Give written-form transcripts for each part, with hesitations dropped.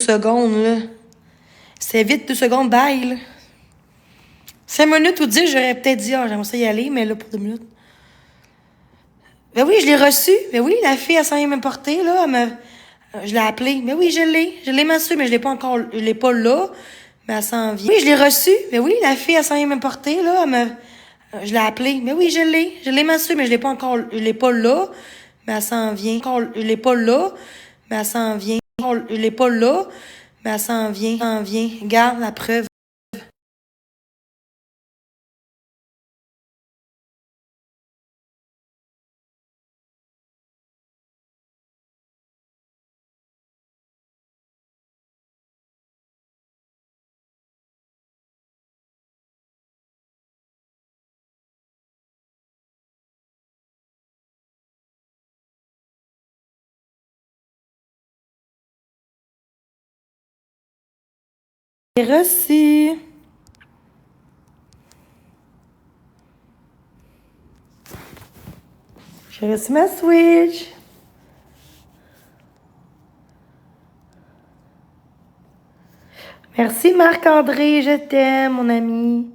secondes, là. C'est vite 2 secondes, bye, là. 5 minutes ou 10, j'aurais peut-être dit, ah, j'aimerais ça y aller, mais là, pour 2 minutes. Ben oui, je l'ai reçu. Ben oui, la fille, elle s'en vient me porter, là. Je l'ai appelée. Ben oui, je l'ai. Je l'ai massue, mais je l'ai pas encore, je l'ai pas là. Mais elle s'en vient. Oui, je l'ai reçue. Ben oui, la fille, elle s'en vient me porter, là. Je l'ai appelée. Ben oui, je l'ai. Je l'ai massue, mais je l'ai pas encore, je l'ai pas là. Mais elle s'en vient. Je l'ai pas là. Mais elle s'en vient. Je l'ai pas là. Mais elle s'en vient. Elle s'en vient. Regarde la preuve. J'ai reçu. J'ai reçu ma Switch. Merci Marc-André, je t'aime, mon ami.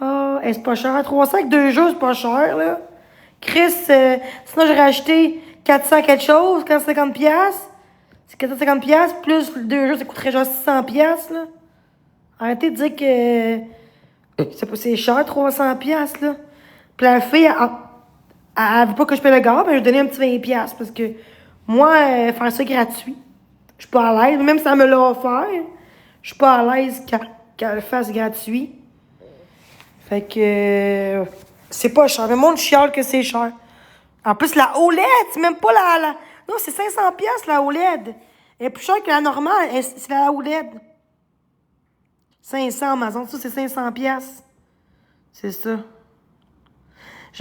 Oh, c'est pas cher. 300 avec 2 jeux, c'est pas cher, là. Chris, sinon j'aurais acheté 400 quelque chose, 450 piastres. C'est 450 piastres, plus 2 jeux, ça coûterait genre 600 piastres, là. Arrêtez de dire que c'est cher, 300 piastres, là. Puis la fille, elle veut pas que je paye le gars, mais je vais donner un petit 20 piastres, parce que moi, faire ça gratuit, je suis pas à l'aise. Même si elle me l'a offert, je suis pas à l'aise qu'elle le fasse gratuit. Fait que c'est pas cher. Le monde chiale que c'est cher. En plus, la OLED, c'est même pas la... Non, c'est 500 pièces la OLED. Elle est plus chère que la normale. C'est la OLED. 500 Amazon, ça, c'est 500 pièces. C'est ça.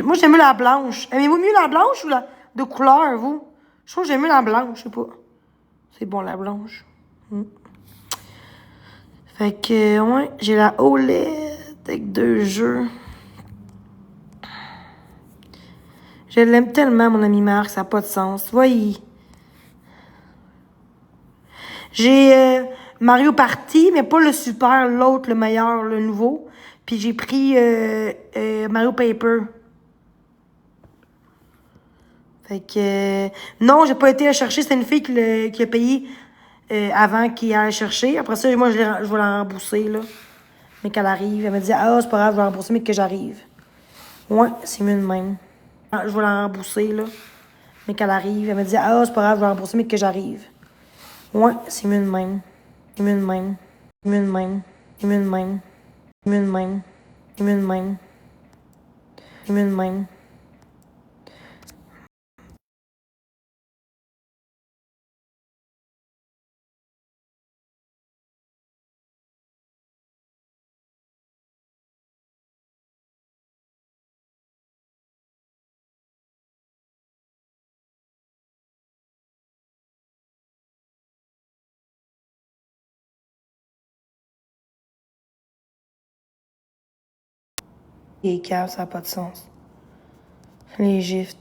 Moi, j'aime mieux la blanche. Aimez-vous mieux la blanche ou la de couleur, vous? Je trouve que j'aime mieux la blanche, je sais pas. C'est bon, la blanche. Fait que, ouais, j'ai la OLED avec 2 jeux. Je l'aime tellement, mon ami Marc, ça n'a pas de sens. Voyez. J'ai Mario Party, mais pas le super, l'autre, le meilleur, le nouveau. Puis j'ai pris Mario Paper. Fait que... non, j'ai pas été la chercher. C'est une fille qui a payé avant qu'il aille chercher. Après ça, moi, je vais la rembourser, là. Mais qu'elle arrive. Elle me dit, ah, c'est pas grave, je vais la rembourser, mais que j'arrive. Ouais, c'est mieux de même. Je vais la rembourser, là. Mais qu'elle arrive. Elle me dit, ah, c'est pas grave, je vais la rembourser, mais que j'arrive. Ouais, c'est mieux de même. C'est mieux de même. C'est mieux de même. C'est mieux de même. C'est mieux de même. C'est mieux de même. C'est mieux de même. Les caves, ça n'a pas de sens. Les gifts.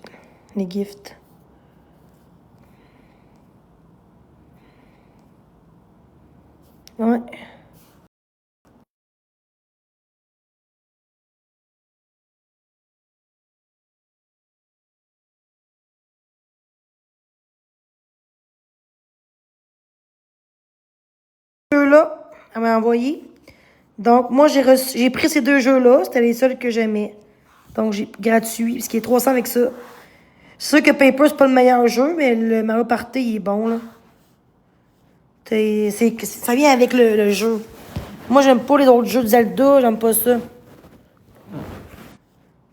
Les gifts. Ouais. Là, elle m'a envoyé. Donc, moi, j'ai pris ces 2 jeux-là. C'était les seuls que j'aimais. Donc, j'ai gratuit, ce qui est 300 avec ça. C'est sûr que Paper, c'est pas le meilleur jeu, mais le Mario Party, il est bon, là. Ça vient avec le jeu. Moi, j'aime pas les autres jeux de Zelda, j'aime pas ça.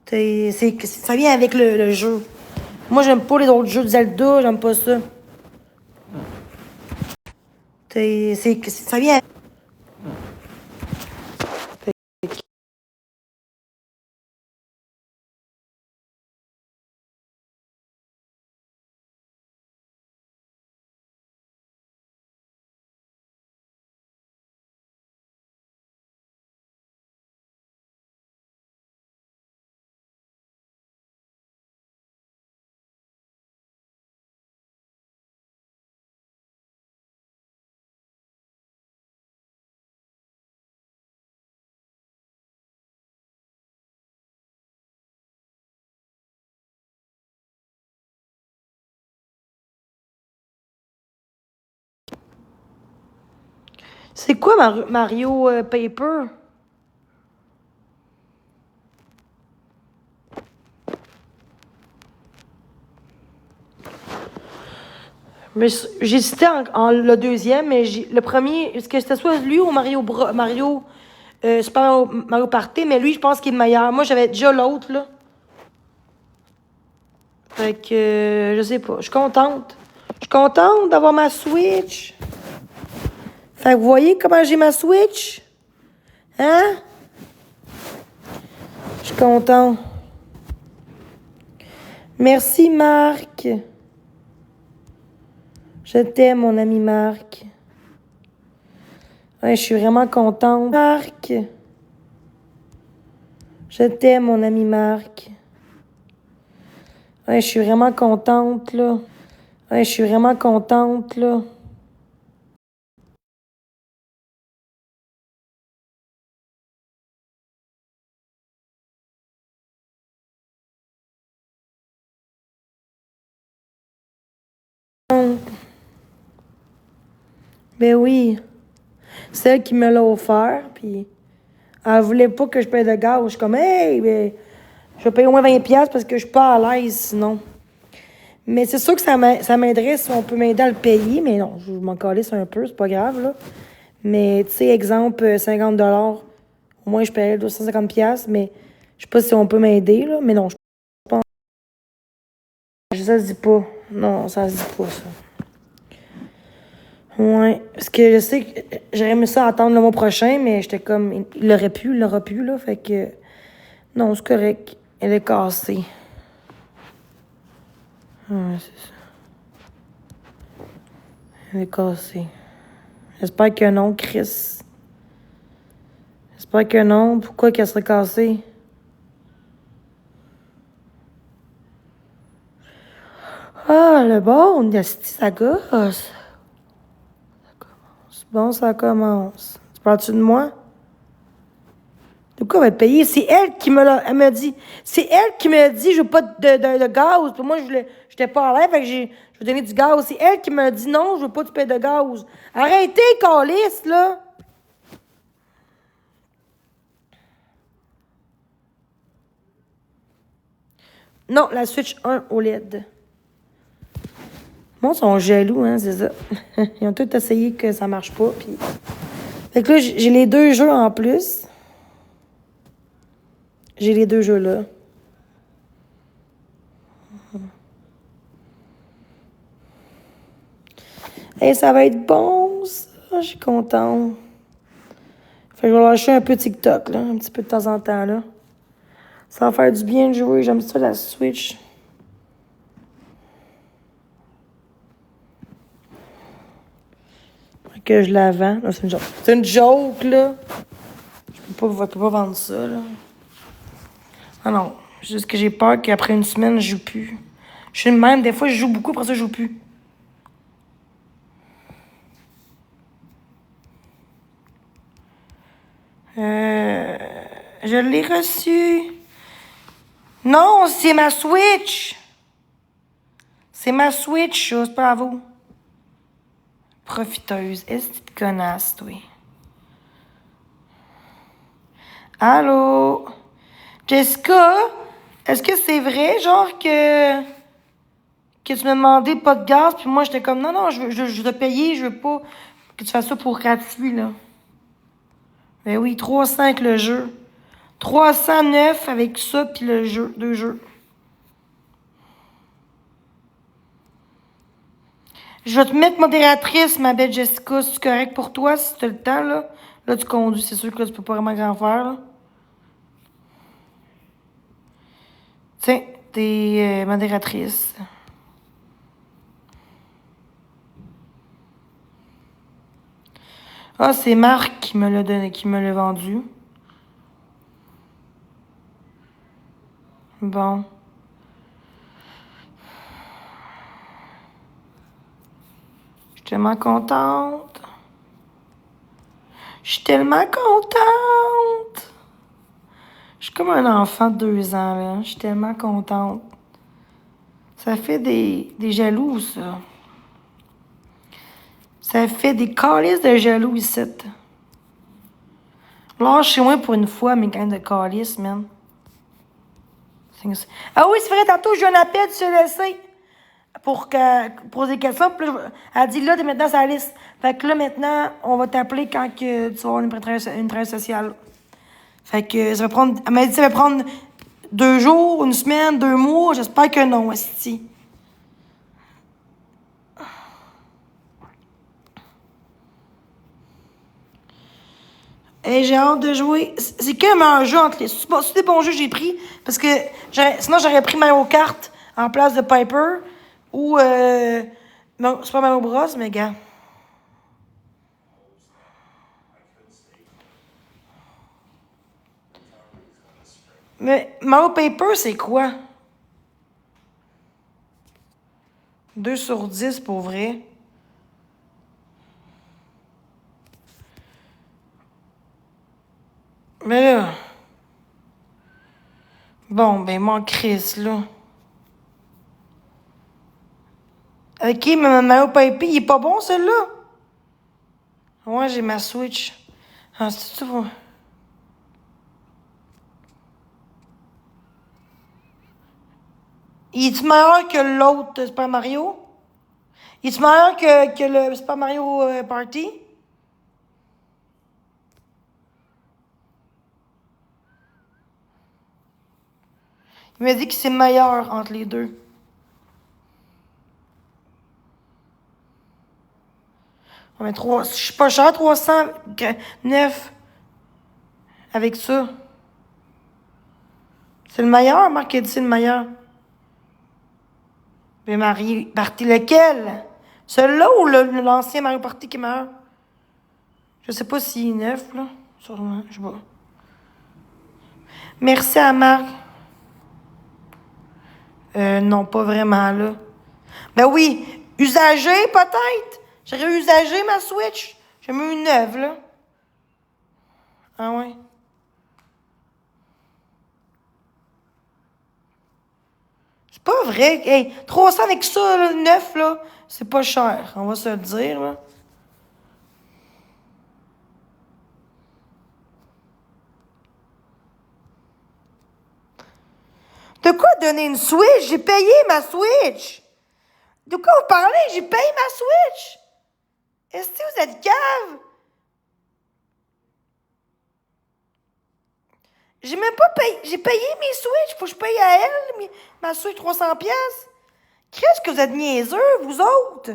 Ça vient avec le jeu. Moi, j'aime pas les autres jeux de Zelda, j'aime pas ça. Ça vient. C'est quoi Mario Paper? Mais j'hésitais en le deuxième, mais le premier, est-ce que c'était soit lui ou Mario Super Mario Party, mais lui, je pense qu'il est meilleur. Moi, j'avais déjà l'autre, là. Fait que, je sais pas, je suis contente. Je suis contente d'avoir ma Switch. Fait que vous voyez comment j'ai ma Switch? Hein? Je suis contente. Merci, Marc. Je t'aime, mon ami Marc. Ouais, je suis vraiment contente. Marc. Je t'aime, mon ami Marc. Ouais, je suis vraiment contente, là. Ouais, je suis vraiment contente, là. Ben oui. C'est elle qui me l'a offert, puis elle voulait pas que je paye de gaz. Je suis comme, hey, ben, je vais payer au moins 20$ parce que je suis pas à l'aise sinon. Mais c'est sûr que ça m'aiderait si on peut m'aider à le payer, mais non, je m'en calisse un peu, c'est pas grave, là. Mais, tu sais, exemple, 50$, au moins je paierais 250$, mais je sais pas si on peut m'aider, là. Mais non, je pense. Ça se dit pas. Non, ça se dit pas, ça. Ouais, parce que je sais que j'aurais aimé ça attendre le mois prochain, mais j'étais comme, il l'aura pu, là, fait que, non, c'est correct. Elle est cassée. Ouais, c'est ça. Elle est cassée. J'espère que non, Chris. J'espère que non. Pourquoi qu'elle serait cassée? Ah, le bon, ça gosse. C'est bon, ça commence. Tu parles-tu de moi? De quoi elle va te payer? C'est elle qui elle me dit. C'est elle qui me dit, je veux pas de gaz. Puis moi, j'étais pas à l'aise, fait que je veux donner du gaz. C'est elle qui me dit, non, je veux pas que tu payes de gaz. Arrêtez, calice, là! Non, la Switch 1 OLED. Bon, ils sont jaloux, hein, c'est ça. Ils ont tous essayé que ça marche pas, puis... Fait que là, j'ai les deux jeux en plus. J'ai les deux jeux là. Et ça va être bon, ça. Je suis contente. Fait que je vais lâcher un peu TikTok, là, un petit peu de temps en temps, là. Ça va faire du bien de jouer. J'aime ça, la Switch. Fait que je la vends. C'est une joke. C'est une joke, là. Je peux pas vendre ça, là. Ah non. C'est juste que j'ai peur qu'après une semaine, je joue plus. Je suis de même. Des fois, je joue beaucoup, après ça, je joue plus. Je l'ai reçu. Non, c'est ma Switch. C'est ma Switch, ça, c'est pas à vous. Profiteuse. Est-ce que tu te connasses, toi? Allô? Jessica? Est-ce que c'est vrai, genre, que tu m'as demandé pas de gaz, puis moi, j'étais comme, non, non, je veux te payer, je veux pas que tu fasses ça pour gratuit, là. Ben oui, 3,5 le jeu. 309 avec ça, puis le jeu, deux jeux. Je vais te mettre modératrice, ma belle Jessica, si c'est correct pour toi, si tu as le temps, là. Là, tu conduis, c'est sûr que là, tu peux pas vraiment grand faire, là. Tiens, t'es modératrice. Ah, c'est Marc qui me l'a donné, qui me l'a vendu. Bon. Je suis tellement contente. Je suis tellement contente. Je suis comme un enfant de 2 ans, là. Je suis tellement contente. Ça fait des jaloux, ça. Ça fait des calices de jaloux ici. Lâchez-moi pour une fois, mes gangs de calices, man. Ah oui, c'est vrai, tantôt, j'ai un appel, tu sais laisser. Pour poser des questions. Puis là, elle dit là, t'es maintenant sur la liste. Fait que là, maintenant, on va t'appeler quand que tu vas avoir une travail sociale. Fait que ça va prendre. Elle m'a dit ça va prendre 2 jours, une semaine, 2 mois. J'espère que non, esti. Hey, j'ai hâte de jouer. C'est quel meilleur jeu entre les. C'est des bons jeux que j'ai pris. Parce que sinon, j'aurais pris Mario Kart en place de Piper. Ou. Non, c'est pas Mario Bros, mais gars. Mais Mario Paper, c'est quoi? 2/10 pour vrai. Mais là. Bon, ben, mon Chris, là. Ok, mais Mario Paper, il est pas bon, celui-là? Ouais, j'ai ma Switch. Ah, c'est tout. Il est-tu meilleur que l'autre Super Mario? Il est-tu meilleur que le Super Mario Party? Il m'a dit que c'est meilleur entre les deux. Ouais, mais je suis pas cher, 309 avec ça. C'est le meilleur, Marc a dit c'est le meilleur. Mais Mario Party, lequel? Celui-là ou l'ancien Mario Party qui est meilleur? Je sais pas s'il est neuf, là. Sûrement, je sais pas. Merci à Marc. Non, pas vraiment, là. Ben oui, usagé, peut-être. J'aurais usagé ma Switch. J'ai mis une neuve, là. Ah ouais. C'est pas vrai. Hey, 300 avec ça, là, neuf, là, c'est pas cher. On va se le dire, là. De quoi donner une Switch? J'ai payé ma Switch. De quoi vous parlez? J'ai payé ma Switch. Est-ce que vous êtes cave? J'ai même pas payé. J'ai payé mes Switch. Faut que je paye à elle, ma Switch 300 pièces. Qu'est-ce que vous êtes niaiseux, vous autres?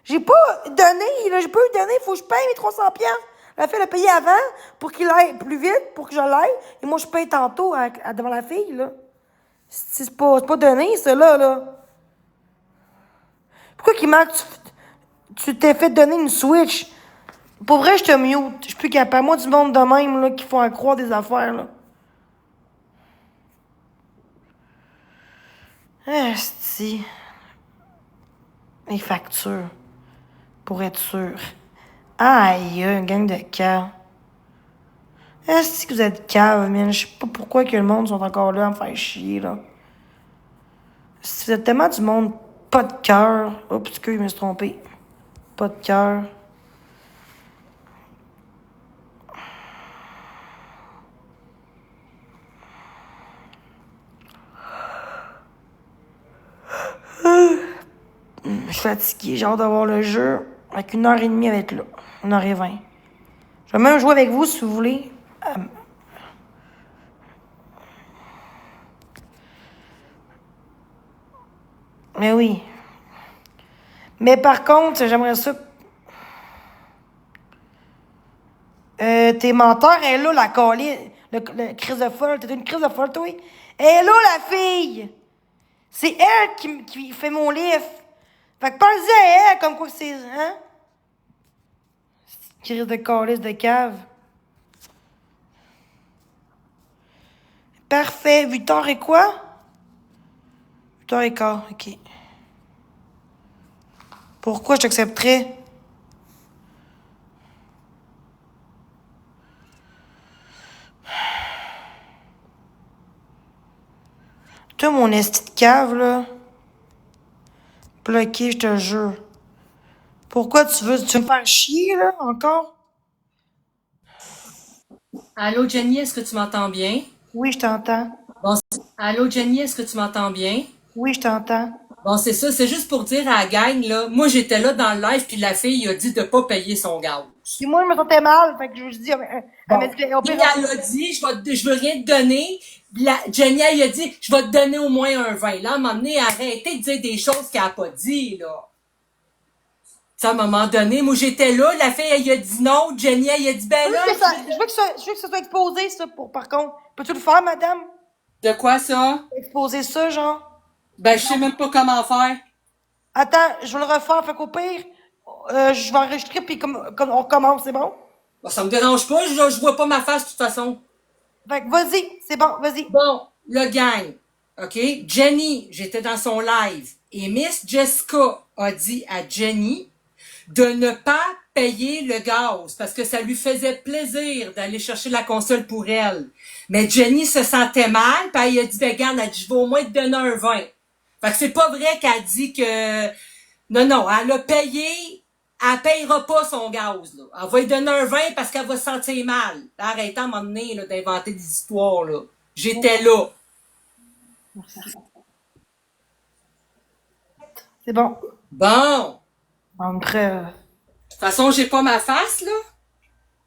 J'ai pas donné, là. J'ai pas eu donné. Faut que je paye mes 300 pièces. La fille l'a payé avant pour qu'il aille plus vite, pour que je l'aille. Et moi, je paye tantôt devant la fille, là. C'est pas donné, ça, là. Pourquoi qu'il manque? Tu t'es fait donner une Switch. Pour vrai, je te mute. Je suis plus capable. Moi, du monde de même, là, qui font à croire des affaires, là. Esti. Les factures. Pour être sûr. Aïe, une gang de cas. Est-ce que vous êtes cave, man? Je sais pas pourquoi que le monde sont encore là à me faire chier, là. Si vous êtes tellement du monde pas de cœur. Oups, excuse, je me suis trompé. Pas de cœur. Je suis fatigué, j'ai hâte d'avoir le jeu. Avec 1h30 avec là. 1h20. Je vais même jouer avec vous si vous voulez. Mais oui. Mais par contre, j'aimerais ça. Tes menteurs, elle est là, la colline. Le crise de folle. T'es une crise de folle, toi? Elle est là, la fille! C'est elle qui fait mon livre. Fait que pense-y à elle, comme quoi c'est. Hein? Crise de calice de cave. Parfait. 8h et quoi? 8h15, ok. Pourquoi je t'accepterais? Toi, mon esti de cave, là. Bloqué, je te jure. Pourquoi tu veux me faire chier, là, encore? Allô Jenny, est-ce que tu m'entends bien? Oui, je t'entends. Bon, allô Jenny, est-ce que tu m'entends bien? Oui, je t'entends. Bon, c'est ça, c'est juste pour dire à la gang, là, moi j'étais là dans le live puis la fille a dit de pas payer son gaz. Puis moi, je me sentais mal, fait que je me suis dit, elle m'a Bon. dit, au Puis pire, elle a dit, je veux rien te donner. Jenny, elle a dit, je vais te donner au moins un 20. Là, à un moment donné, arrêtez de dire des choses qu'elle a pas dit, là. Tu sais, à un moment donné, moi j'étais là, la fille, elle a dit non, Jenny, elle a dit, ben là, je veux que ça soit exposé, ça, par contre. Peux-tu le faire, madame? de quoi ça? Exposer ça, genre? Ben, je sais même pas comment faire. Attends, je vais le refaire, fait qu'au pire, je vais enregistrer, puis comme on recommence, c'est bon? Bon, ça me dérange pas, je vois pas ma face de toute façon. Fait que vas-y, c'est bon, vas-y. Bon, le gang, OK? Jenny, j'étais dans son live et Miss Jessica a dit à Jenny de ne pas payer le gaz parce que ça lui faisait plaisir d'aller chercher la console pour elle. Mais Jenny se sentait mal, puis elle a dit, ben, regarde, elle dit, je vais au moins te donner un 20. Fait que c'est pas vrai qu'elle dit que, non, elle a payé, elle payera pas son gaz, là. Elle va lui donner un 20 parce qu'elle va se sentir mal. Arrêtez à un moment donné, là, d'inventer des histoires, là. J'étais là. C'est bon. Bon. Entre, De toute façon, j'ai pas ma face, là.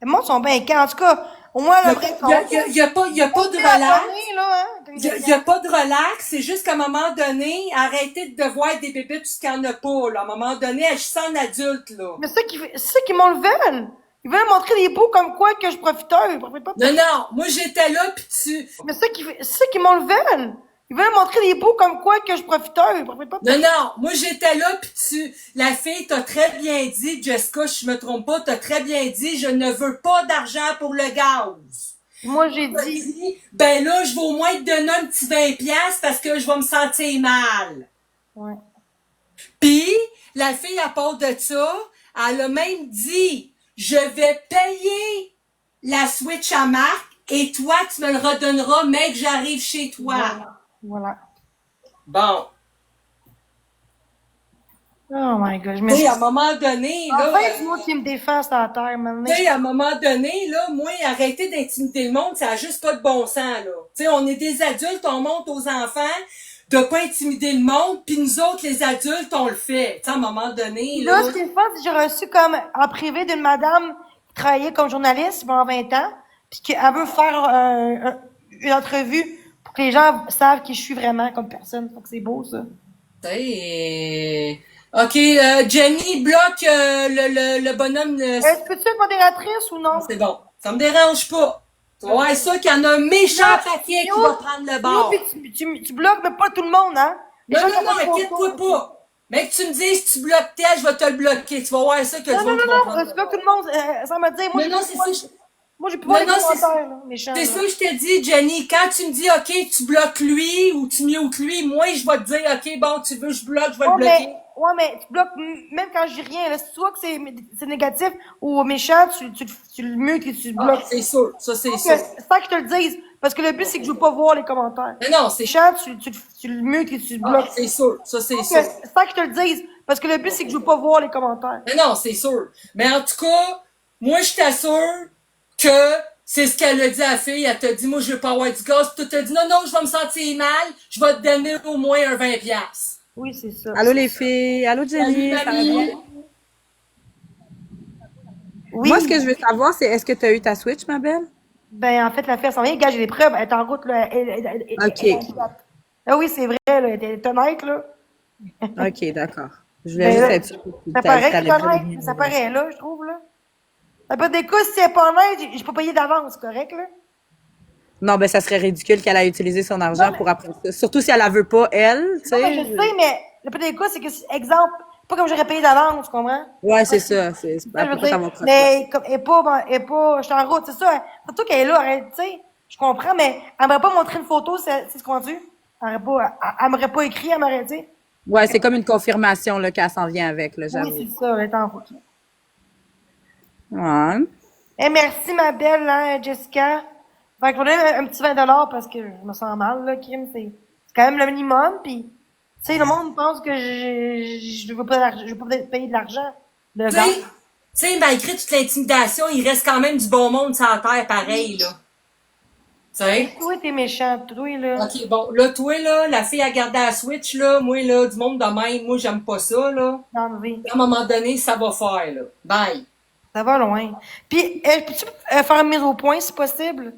les mondes sont bien calmes. En tout cas, au moins, Il le y vrai a, compte. y a, y a pas, y a pas de C'est relax. abonné, là, hein? Y a pas de relax. C'est juste qu'à un moment donné, arrêtez de voir des bébés tout ce qu'il y en a pas, là. À un moment donné, agissez en adulte, là. Mais c'est ça qui m'en le veulent. Ils veulent montrer des bouts comme quoi que je profiteur. Ils profitent pas de... Non, moi, j'étais là, pis tu... Mais c'est ça qui m'en le veulent. Ils veulent montrer des bouts comme quoi que je profiteur. Ils profitent pas de... Non, moi, j'étais là, pis tu... La fille t'a très bien dit, Jessica, si je me trompe pas, t'as très bien dit, je ne veux pas d'argent pour le gaz. Moi, j'ai T'as dit... dit, ben là, je vais au moins te donner un petit 20$ parce que je vais me sentir mal. Ouais. Puis, la fille, à part de ça, elle a même dit, je vais payer la Switch à Marc et toi, tu me le redonneras, mec, j'arrive chez toi. Voilà. Bon. Oh my god, je Tu sais, à m'excuse. un moment donné, là, Enfin, c'est moi qui me défends sur la terre, maintenant. tu sais, à un moment donné, là, moi, arrêter d'intimider le monde, ça a juste pas de bon sens, là. Tu sais, on est des adultes, on montre aux enfants de pas intimider le monde, puis nous autres, les adultes, on le fait. Tu sais, à un moment donné, Là, là... ce qui est le fun, c'est que j'ai reçu comme en privé d'une madame qui travaillait comme journaliste pendant 20 ans, puis qu'elle veut faire une entrevue pour que les gens savent qui je suis vraiment comme personne. Donc c'est beau ça. T'sais, OK, Jenny bloque le bonhomme. Est-ce que tu es modératrice ou non? C'est bon. Ça me dérange pas. Tu vas voir ça qu'il y en a un méchant paquet qui va prendre le bord. Puis tu bloques, mais pas tout le monde, hein? Les Non, gens non, qui ont non, pas de inquiète-toi photos. pas. Mais que tu me dises si tu bloques tel, je vais te le bloquer. Tu vas voir ça que Non, du non, monde non, qui va non, prendre tu le bloques tout bord. le monde. Ça m'a dit, Non, non, c'est ça. moi, j'ai pu voir Non, les non, commentaires, là, méchants. c'est Là. ça que je te dis, Jenny. Quand tu me dis, OK, tu bloques lui ou tu mutes lui, moi, je vais te dire, OK, bon, tu veux, je bloque, je vais le bloquer. Ouais, tu bloques, même quand je dis rien, là, si tu vois que c'est négatif ou méchant, tu le mutes et tu le Ah, bloques. c'est sûr. Ça, c'est Donc, sûr. c'est ça que je te le dise. Parce que le but, c'est que je veux pas voir les commentaires. Mais non, c'est Méchant, tu le mutes et tu le ah, bloques. c'est sûr. Ça, c'est Donc, sûr. c'est ça que je te le dise. Parce que le but, c'est que je veux pas voir les commentaires. Mais non, c'est sûr. Mais en tout cas, moi, je t'assure que c'est ce qu'elle a dit à la fille. Elle t'a dit, moi, je veux pas avoir du gaz. Puis toi, t'as dit, non, non, je vais me sentir mal. Je vais te donner au moins un 20$. Oui, c'est ça. Allô les filles, allô Salut, Jenny, ça va mamie. bien? Oui. Moi, ce que je veux savoir, c'est est-ce que tu as eu ta Switch, ma belle? Ben, en fait, la fille, elle s'en vient. Gars, j'ai des preuves. Elle est en route, là. OK, Ah oui, c'est vrai, là. Elle est honnête, là. OK, d'accord. Je voulais Ben juste là, être sûre que tu ça paraît t'allais que c'est pas honnête. bien. Ça paraît, là, je trouve, là. Après des cas, si elle est pas honnête, j'ai pas payé d'avance, correct, là? Non, ben ça serait ridicule qu'elle ait utilisé son Non, argent mais, pour après ça. Surtout si elle la veut pas, elle, tu non, mais je sais. sais, mais le pire des cas, c'est que, exemple, pas comme j'aurais payé d'avance, tu comprends? Ouais, c'est ça. C'est C'est ça, elle je peut veux pas dire. t'avoir crossé. Mais, comme, elle est pas, je suis en route, c'est ça. Surtout qu'elle est là, tu sais. Je comprends, mais elle m'aurait pas montré une photo, c'est ce qu'on dit. Elle m'aurait pas écrit, elle m'aurait dit. Ouais, c'est comme une confirmation là qu'elle s'en vient avec, là, Oui, j'avoue. c'est ça, elle est en route. Ouais. Eh, merci, ma belle, hein, Jessica. Fait que je vais donner un petit 20$ parce que je me sens mal, là, crime. C'est quand même le minimum, pis, tu sais, le monde pense que je veux pas payer de l'argent. De Tu gars. sais, malgré toute l'intimidation, il reste quand même du bon monde sur la terre, pareil, là. Tu sais? Toi, t'es méchant, toi, là. OK, bon, là, toi, là, la fille a gardé la Switch, là, moi, là, du monde de même, moi, j'aime pas ça, là. D'enlever. À un moment donné, ça va faire, là. Bye. Ça va loin. Puis, peux-tu faire une mise au point, si possible?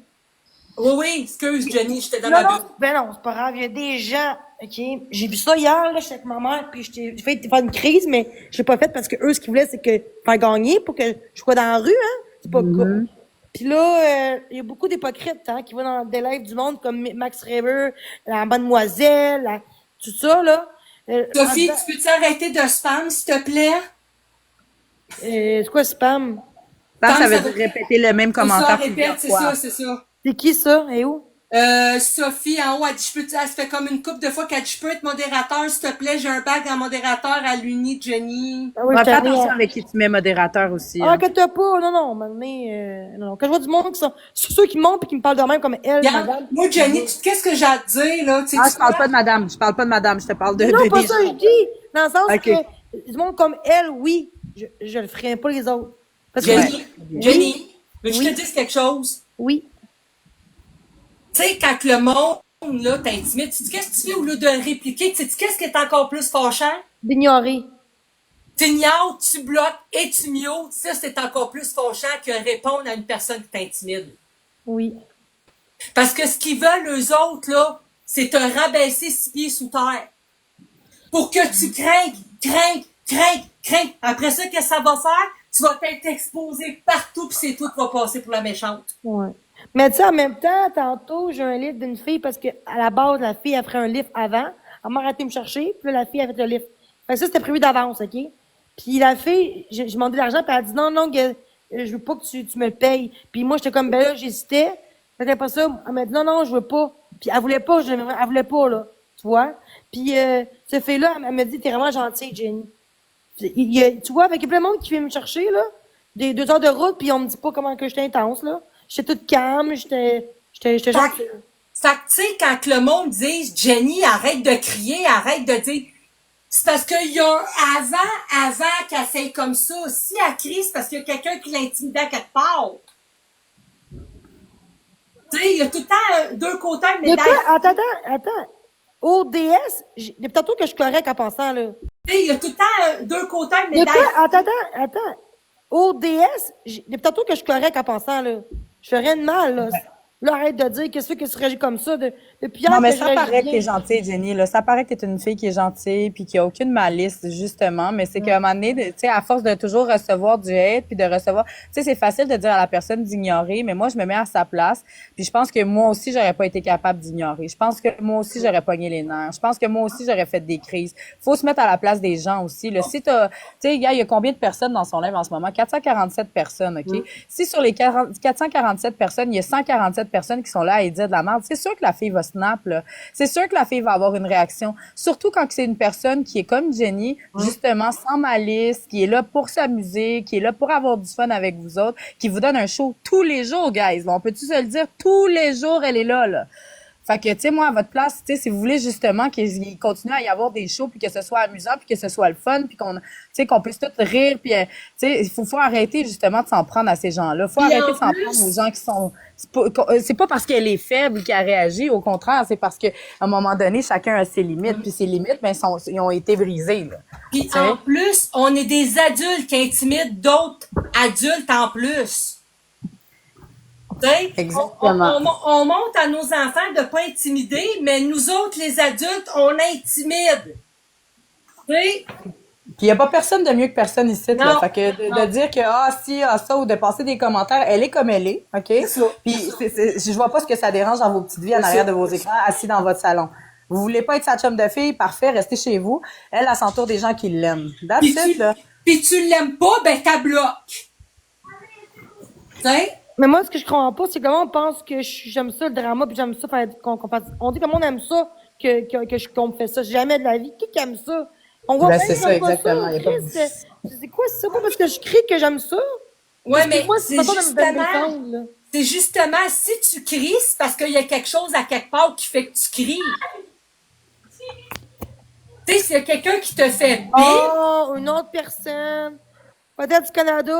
Oui, oui, excuse, Jenny, j'étais dans Non, ma non, bulle. ben non, c'est pas grave. Il y a des gens, OK? J'ai vu ça hier, là, j'étais avec ma mère, puis j'ai fait faire une crise, mais je l'ai pas faite parce que eux, ce qu'ils voulaient, c'est que faire gagner pour que je sois dans la rue, hein? C'est pas cool. Puis là, il y a beaucoup d'hypocrites, hein, qui vont dans des lives du monde comme Max Reber, la Mademoiselle, tout ça, là. Sophie, tu peux-tu arrêter de spam, s'il te plaît? C'est quoi spam? Ça veut ça dire répéter le même C'est ça, commentaire répète, plusieurs c'est fois. ça, c'est ça. C'est qui ça? Et où? Sophie, en haut, elle dit, elle se fait comme une couple de fois qu'elle dit, je peux être modérateur, s'il te plaît, j'ai un bac en modérateur à l'Uni, Jenny. Ah oui, Ouais, je fais t'en ai- attention avec qui tu mets modérateur aussi. Ah, Hein. que t'as pas, non, non, maintenant, non, non. Quand je vois du monde qui sont, c'est ceux qui montent pis qui me parlent de même comme elle, Regarde, madame. moi, Jenny, qu'est-ce que j'ai à te dire, là? Tu sais, Ah, je parle pas de madame. Je parle pas de madame. Je te parle de Non, pas des ça, gens. je dis. Dans le sens Ok. que, du monde comme elle, oui, je le ferai pas les autres. Parce que, Jenny, Jenny, veux-tu Oui. te dise quelque chose? oui, Tu sais, quand le monde, là, t'intimide, tu dis, qu'est-ce que tu fais au lieu de le répliquer? Tu sais, qu'est-ce qui est encore plus fâchant? d'ignorer. T'ignores, tu bloques et tu mutes. Ça, c'est encore plus fâchant que répondre à une personne qui t'intimide. Oui. Parce que ce qu'ils veulent, eux autres, là, c'est te rabaisser 6 pieds sous terre. Pour que tu craignes. Après ça, qu'est-ce que ça va faire? Tu vas être exposé partout, puis c'est tout qui va passer pour la méchante. Ouais. Mais tu sais, en même temps, tantôt, j'ai un livre d'une fille parce que, à la base, la fille, a fait un livre avant. Elle m'a arrêté de me chercher, puis là, la fille a fait le livre. Fait que ça, c'était prévu d'avance, OK? Puis la fille, j'ai demandé de l'argent, puis elle a dit non, non, je veux pas que tu me le payes. Puis moi, j'étais comme, ben là, j'hésitais. Fait qu'après ça, elle m'a dit non, non, je veux pas. Puis elle voulait pas, elle voulait pas, là. Tu vois? Puis cette fille-là, elle m'a dit, t'es vraiment gentille, Jenny. Tu vois, avec plein de monde qui vient me chercher, là, des 2 heures de route, puis on me dit pas comment que j'étais intense, là. J'étais toute calme, j'étais gentille. Fait que, tu sais, quand que le monde dise, Jenny, arrête de crier, arrête de dire, c'est parce qu'il y a avant qu'elle fait comme ça. Si elle crie, c'est parce qu'il y a quelqu'un qui l'intimide à quelque part. Tu sais, il y a tout le temps deux côtés de De médaille. quoi? Attends. ODS, depuis tantôt que je suis correct en passant, là. Tu sais, il y a tout le temps deux côtés de De médaille. quoi? Attends. ODS, depuis tantôt que je suis correct en passant, là. Je fais rien de mal, là. Là, arrête de dire qu'est-ce que tu réagis comme ça. Depuis hier Non, mais que je ça réagis paraît que bien. t'es gentille, Jenny. Là. Ça paraît que t'es une fille qui est gentille puis qui a aucune malice, justement. Mais c'est qu'à un moment donné, tu sais, à force de toujours recevoir du hate puis de recevoir... Tu sais, c'est facile de dire à la personne d'ignorer, mais moi, je me mets à sa place. Puis je pense que moi aussi, j'aurais pas été capable d'ignorer. Je pense que moi aussi, j'aurais pogné les nerfs. Je pense que moi aussi, j'aurais fait des crises. Faut se mettre à la place des gens aussi. Là. Si t'as... Tu sais, il y a combien de personnes dans son live en ce moment? 447 personnes, OK? Si sur les 447 personnes, il y a 147 personnes qui sont là à dire de la merde, c'est sûr que la fille va snap, là. C'est sûr que la fille va avoir une réaction. Surtout quand c'est une personne qui est comme Jenny, justement, sans malice, qui est là pour s'amuser, qui est là pour avoir du fun avec vous autres, qui vous donne un show tous les jours, guys. Là. On peut-tu se le dire? Tous les jours, elle est là, là. Fait que, tu sais, moi, à votre place, tu sais, si vous voulez justement qu'il continue à y avoir des shows, puis que ce soit amusant, puis que ce soit le fun, puis qu'on, tu sais, qu'on puisse tous rire, puis, tu sais, il faut arrêter justement de s'en prendre à ces gens-là. Faut Puis arrêter en de s'en plus- prendre aux gens qui sont... C'est pas parce qu'elle est faible qu'elle réagit, au contraire, c'est parce que à un moment donné, chacun a ses limites, puis ses limites, ben, ils ont été brisées, là. Puis sais. en plus, on est des adultes qui intimident d'autres adultes en plus. Tu sais, Exactement. on montre à nos enfants de pas intimider, mais nous autres, les adultes, on intimide. Tu sais? Puis il y a pas personne de mieux que personne ici, là. Non. Fait que de dire que ça ou de passer des commentaires, elle est comme elle est, OK? ça. Puis je vois pas ce que ça dérange dans vos petites vies en arrière de vos écrans, assis dans votre salon. Vous voulez pas être sa chum de fille, parfait, restez chez vous. Elle s'entoure des gens qui l'aiment. That's Puis it, là. tu l'aimes pas, ben t'as bloque. Tu sais? Mais moi, ce que je comprends pas, c'est comment on pense que j'aime ça, le drama, puis j'aime ça faire qu'on passe. On dit comment on aime ça, qu'on me fait ça. Jamais de la vie. Qui aime ça? On voit Ben, bien c'est que ça, j'aime pas exactement. Il y a pas- Christ. C'est quoi ça? Pas parce que je crie que j'aime ça? Ouais, mais Moi, c'est pas de me justement, défendre, là. c'est justement, si tu cries, c'est parce qu'il y a quelque chose à quelque part qui fait que tu cries. Tu sais, s'il y a quelqu'un qui te fait bip, Oh, une autre personne. Odette du Canada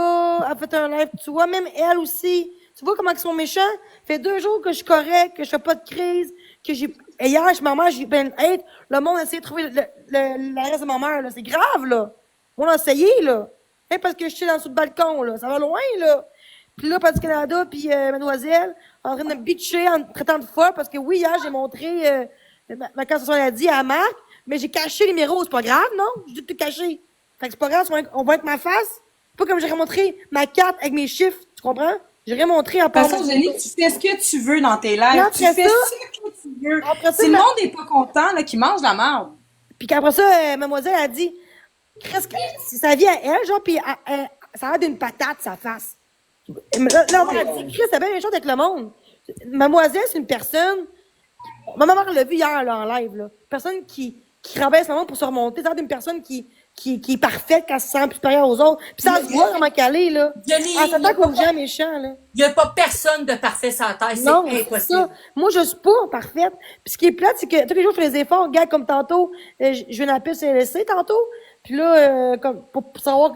a fait un live, tu vois, même elle aussi. Tu vois comment ils sont méchants? Fait 2 jours que je suis correct, que je fais pas de crise, que j'ai... Et hier, ma mère, j'ai ben hate. Le monde a essayé de trouver la reste de ma mère, là. C'est grave, là. On a essayé, là. Hey, parce que je suis dans le balcon, là. Ça va loin, là. Puis là, pas du Canada, puis mademoiselle, en train de me bitcher en me traitant de folle, parce que oui, hier, j'ai montré ma constitution maladie à Marc, mais j'ai caché les numéros. C'est pas grave, non? J'ai tout caché. Fait que c'est pas grave, on va être ma face. Pas comme j'aurais montré ma carte avec mes chiffres, tu comprends? J'aurais montré en De toute façon, Jenny, tu fais ce que tu veux dans tes lives. Puis Tu après fais ça- ce que tu veux. après ça, Si le ma- monde n'est pas content, là, qu'il mange la merde. Puis qu'après ça, mademoiselle a dit, Chris, c'est sa vie à elle, genre, puis ça a l'air d'une patate, sa face. Là, elle a dit, Chris, c'est bien les choses avec le monde. Mademoiselle, c'est une personne, ma maman l'a vu hier, là, en live, là. Personne qui rabaisse le monde pour se remonter. Ça a l'air d'une personne qui est parfaite, qui se sent plus supérieure aux autres. Puis ça se voit comment qu'elle est, là. Jenny, Elle s'attaque aux gens méchants, là. Il n'y a pas personne de parfait sur la terre, c'est Non, c'est impossible. ça. Moi, je suis pas parfaite. Puis ce qui est plate, c'est que tous les jours, je fais des efforts. Regarde, comme tantôt, je viens d'appeler CLSC tantôt. Puis là, comme pour savoir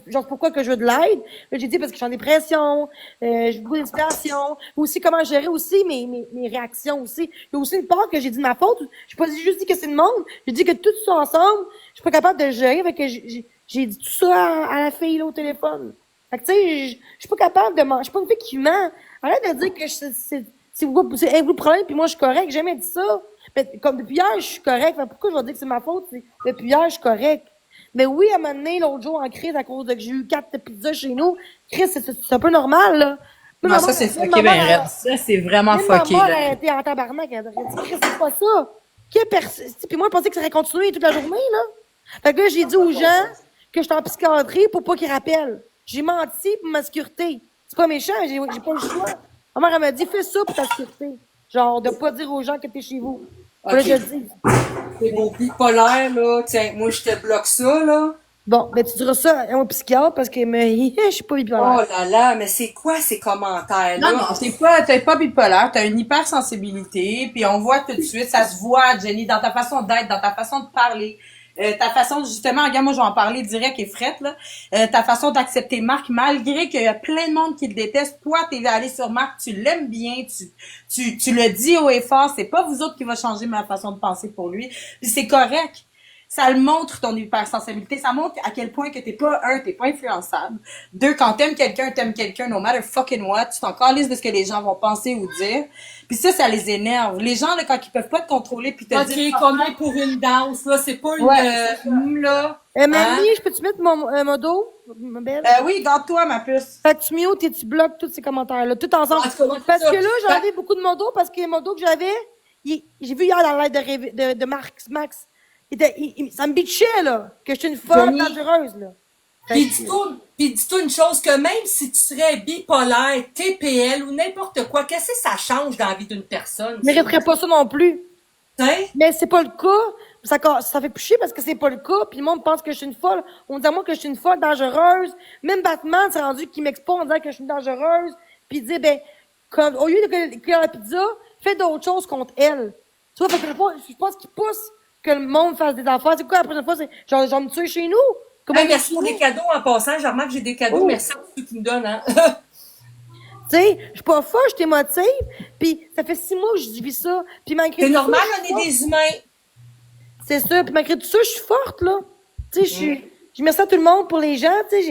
genre pourquoi que je veux de l'aide. Là, j'ai dit parce que je suis en dépression, j'ai beaucoup d'inspiration. Aussi comment gérer aussi mes réactions aussi. Il y a aussi une part que j'ai dit de ma faute. J'ai pas juste dit que c'est le monde. J'ai dit que tout ça ensemble, je suis pas capable de le gérer. Fait que j'ai dit tout ça à la fille là au téléphone. Fait que tu sais, je suis pas capable de je suis pas une fille qui ment. Arrête de dire que c'est vous le problème puis moi je suis correct. J'ai jamais dit ça. Mais comme depuis hier, je suis correct. Fait pourquoi je vais dire que c'est ma faute? Depuis hier, je suis correct. Mais oui, à un moment donné, l'autre jour, en crise, à cause de que j'ai eu 4 pizzas chez nous, Chris, c'est un peu normal, là. Même Non, ma ça, mère- c'est même fucké, ma ben mère, raide. Ça, c'est vraiment même fucké, ma mère là. a été en tabarnak. Elle a dit, Chris, c'est pas ça. Puis moi, je pensais que ça allait continuer toute la journée, là. Fait que là, j'ai dit aux gens que j'étais en psychiatrie pour pas qu'ils rappellent. J'ai menti pour ma sécurité. C'est pas méchant, j'ai pas le choix. Ma mère, elle m'a dit, fais ça pour ta sécurité. Genre, de pas dire aux gens que t'es chez vous. Faut que Ok. je le dise. C'est beau bipolaire, là. Tiens, moi, je te bloque ça, là. Bon, ben, tu diras ça à un psychiatre parce que je suis pas Oh bipolaire. là là, mais c'est quoi ces commentaires-là? Non, non, t'es pas bipolaire, t'as une hypersensibilité, puis on voit tout de suite, ça se voit, Jenny, dans ta façon d'être, dans ta façon de parler, ta façon, justement, regarde, moi, je vais en parler direct et frette, là, ta façon d'accepter Marc, malgré qu'il y a plein de monde qui le déteste, toi, t'es allé sur Marc, tu l'aimes bien, tu le dis haut et fort, c'est pas vous autres qui va changer ma façon de penser pour lui, puis c'est correct. Ça le montre ton hypersensibilité, ça montre à quel point que t'es pas influençable. 2, quand t'aimes quelqu'un, no matter fucking what, tu t'en calisses de ce que les gens vont penser ou dire. Puis ça les énerve. Les gens, là, quand ils peuvent pas te contrôler puis te dire... Ok, combien pour une danse, là? C'est pas une... Ouais. là. Mamie, je peux-tu mettre mon dos, ma belle? Oui, garde-toi, ma puce. Fait que tu mutes et tu bloques tous ces commentaires-là, tout ensemble. Ah, c'est Parce ça. que là, j'ai enlevé beaucoup de mon dos parce que les modos que j'avais, j'ai vu hier dans la live de Max. Ça me bitchait, là, que je suis une folle Jenny. dangereuse, là. Puis dis-toi une chose, que même si tu serais bipolaire, TPL ou n'importe quoi, qu'est-ce que ça change dans la vie d'une personne? Je mériterais pas ça non plus. Hein? Mais c'est pas le cas. Ça fait plus chier parce que c'est pas le cas. Puis le monde pense que je suis une folle. On dit à moi que je suis une folle dangereuse. Même Batman s'est rendu qu'il m'expose en disant que je suis une dangereuse. Puis il dit, ben, au lieu de cuire la pizza, fais d'autres choses contre elle. Tu vois, fait que je pense qu'il pousse que le monde fasse des affaires. C'est quoi la prochaine fois? C'est genre me tuer chez nous? Comment Hey, merci pour les cadeaux en passant. Je remarque que j'ai des cadeaux. Oh. Merci à tous ceux qui me donnent. Hein? Tu sais, je suis pas folle, je t'émotive. Puis ça fait 6 mois que je vis ça. Puis malgré C'est tout normal, ça, je suis on est des humains. C'est ça. Puis malgré tout ça, je suis forte, là. Tu sais, je mets ça à tout le monde pour les gens. Tu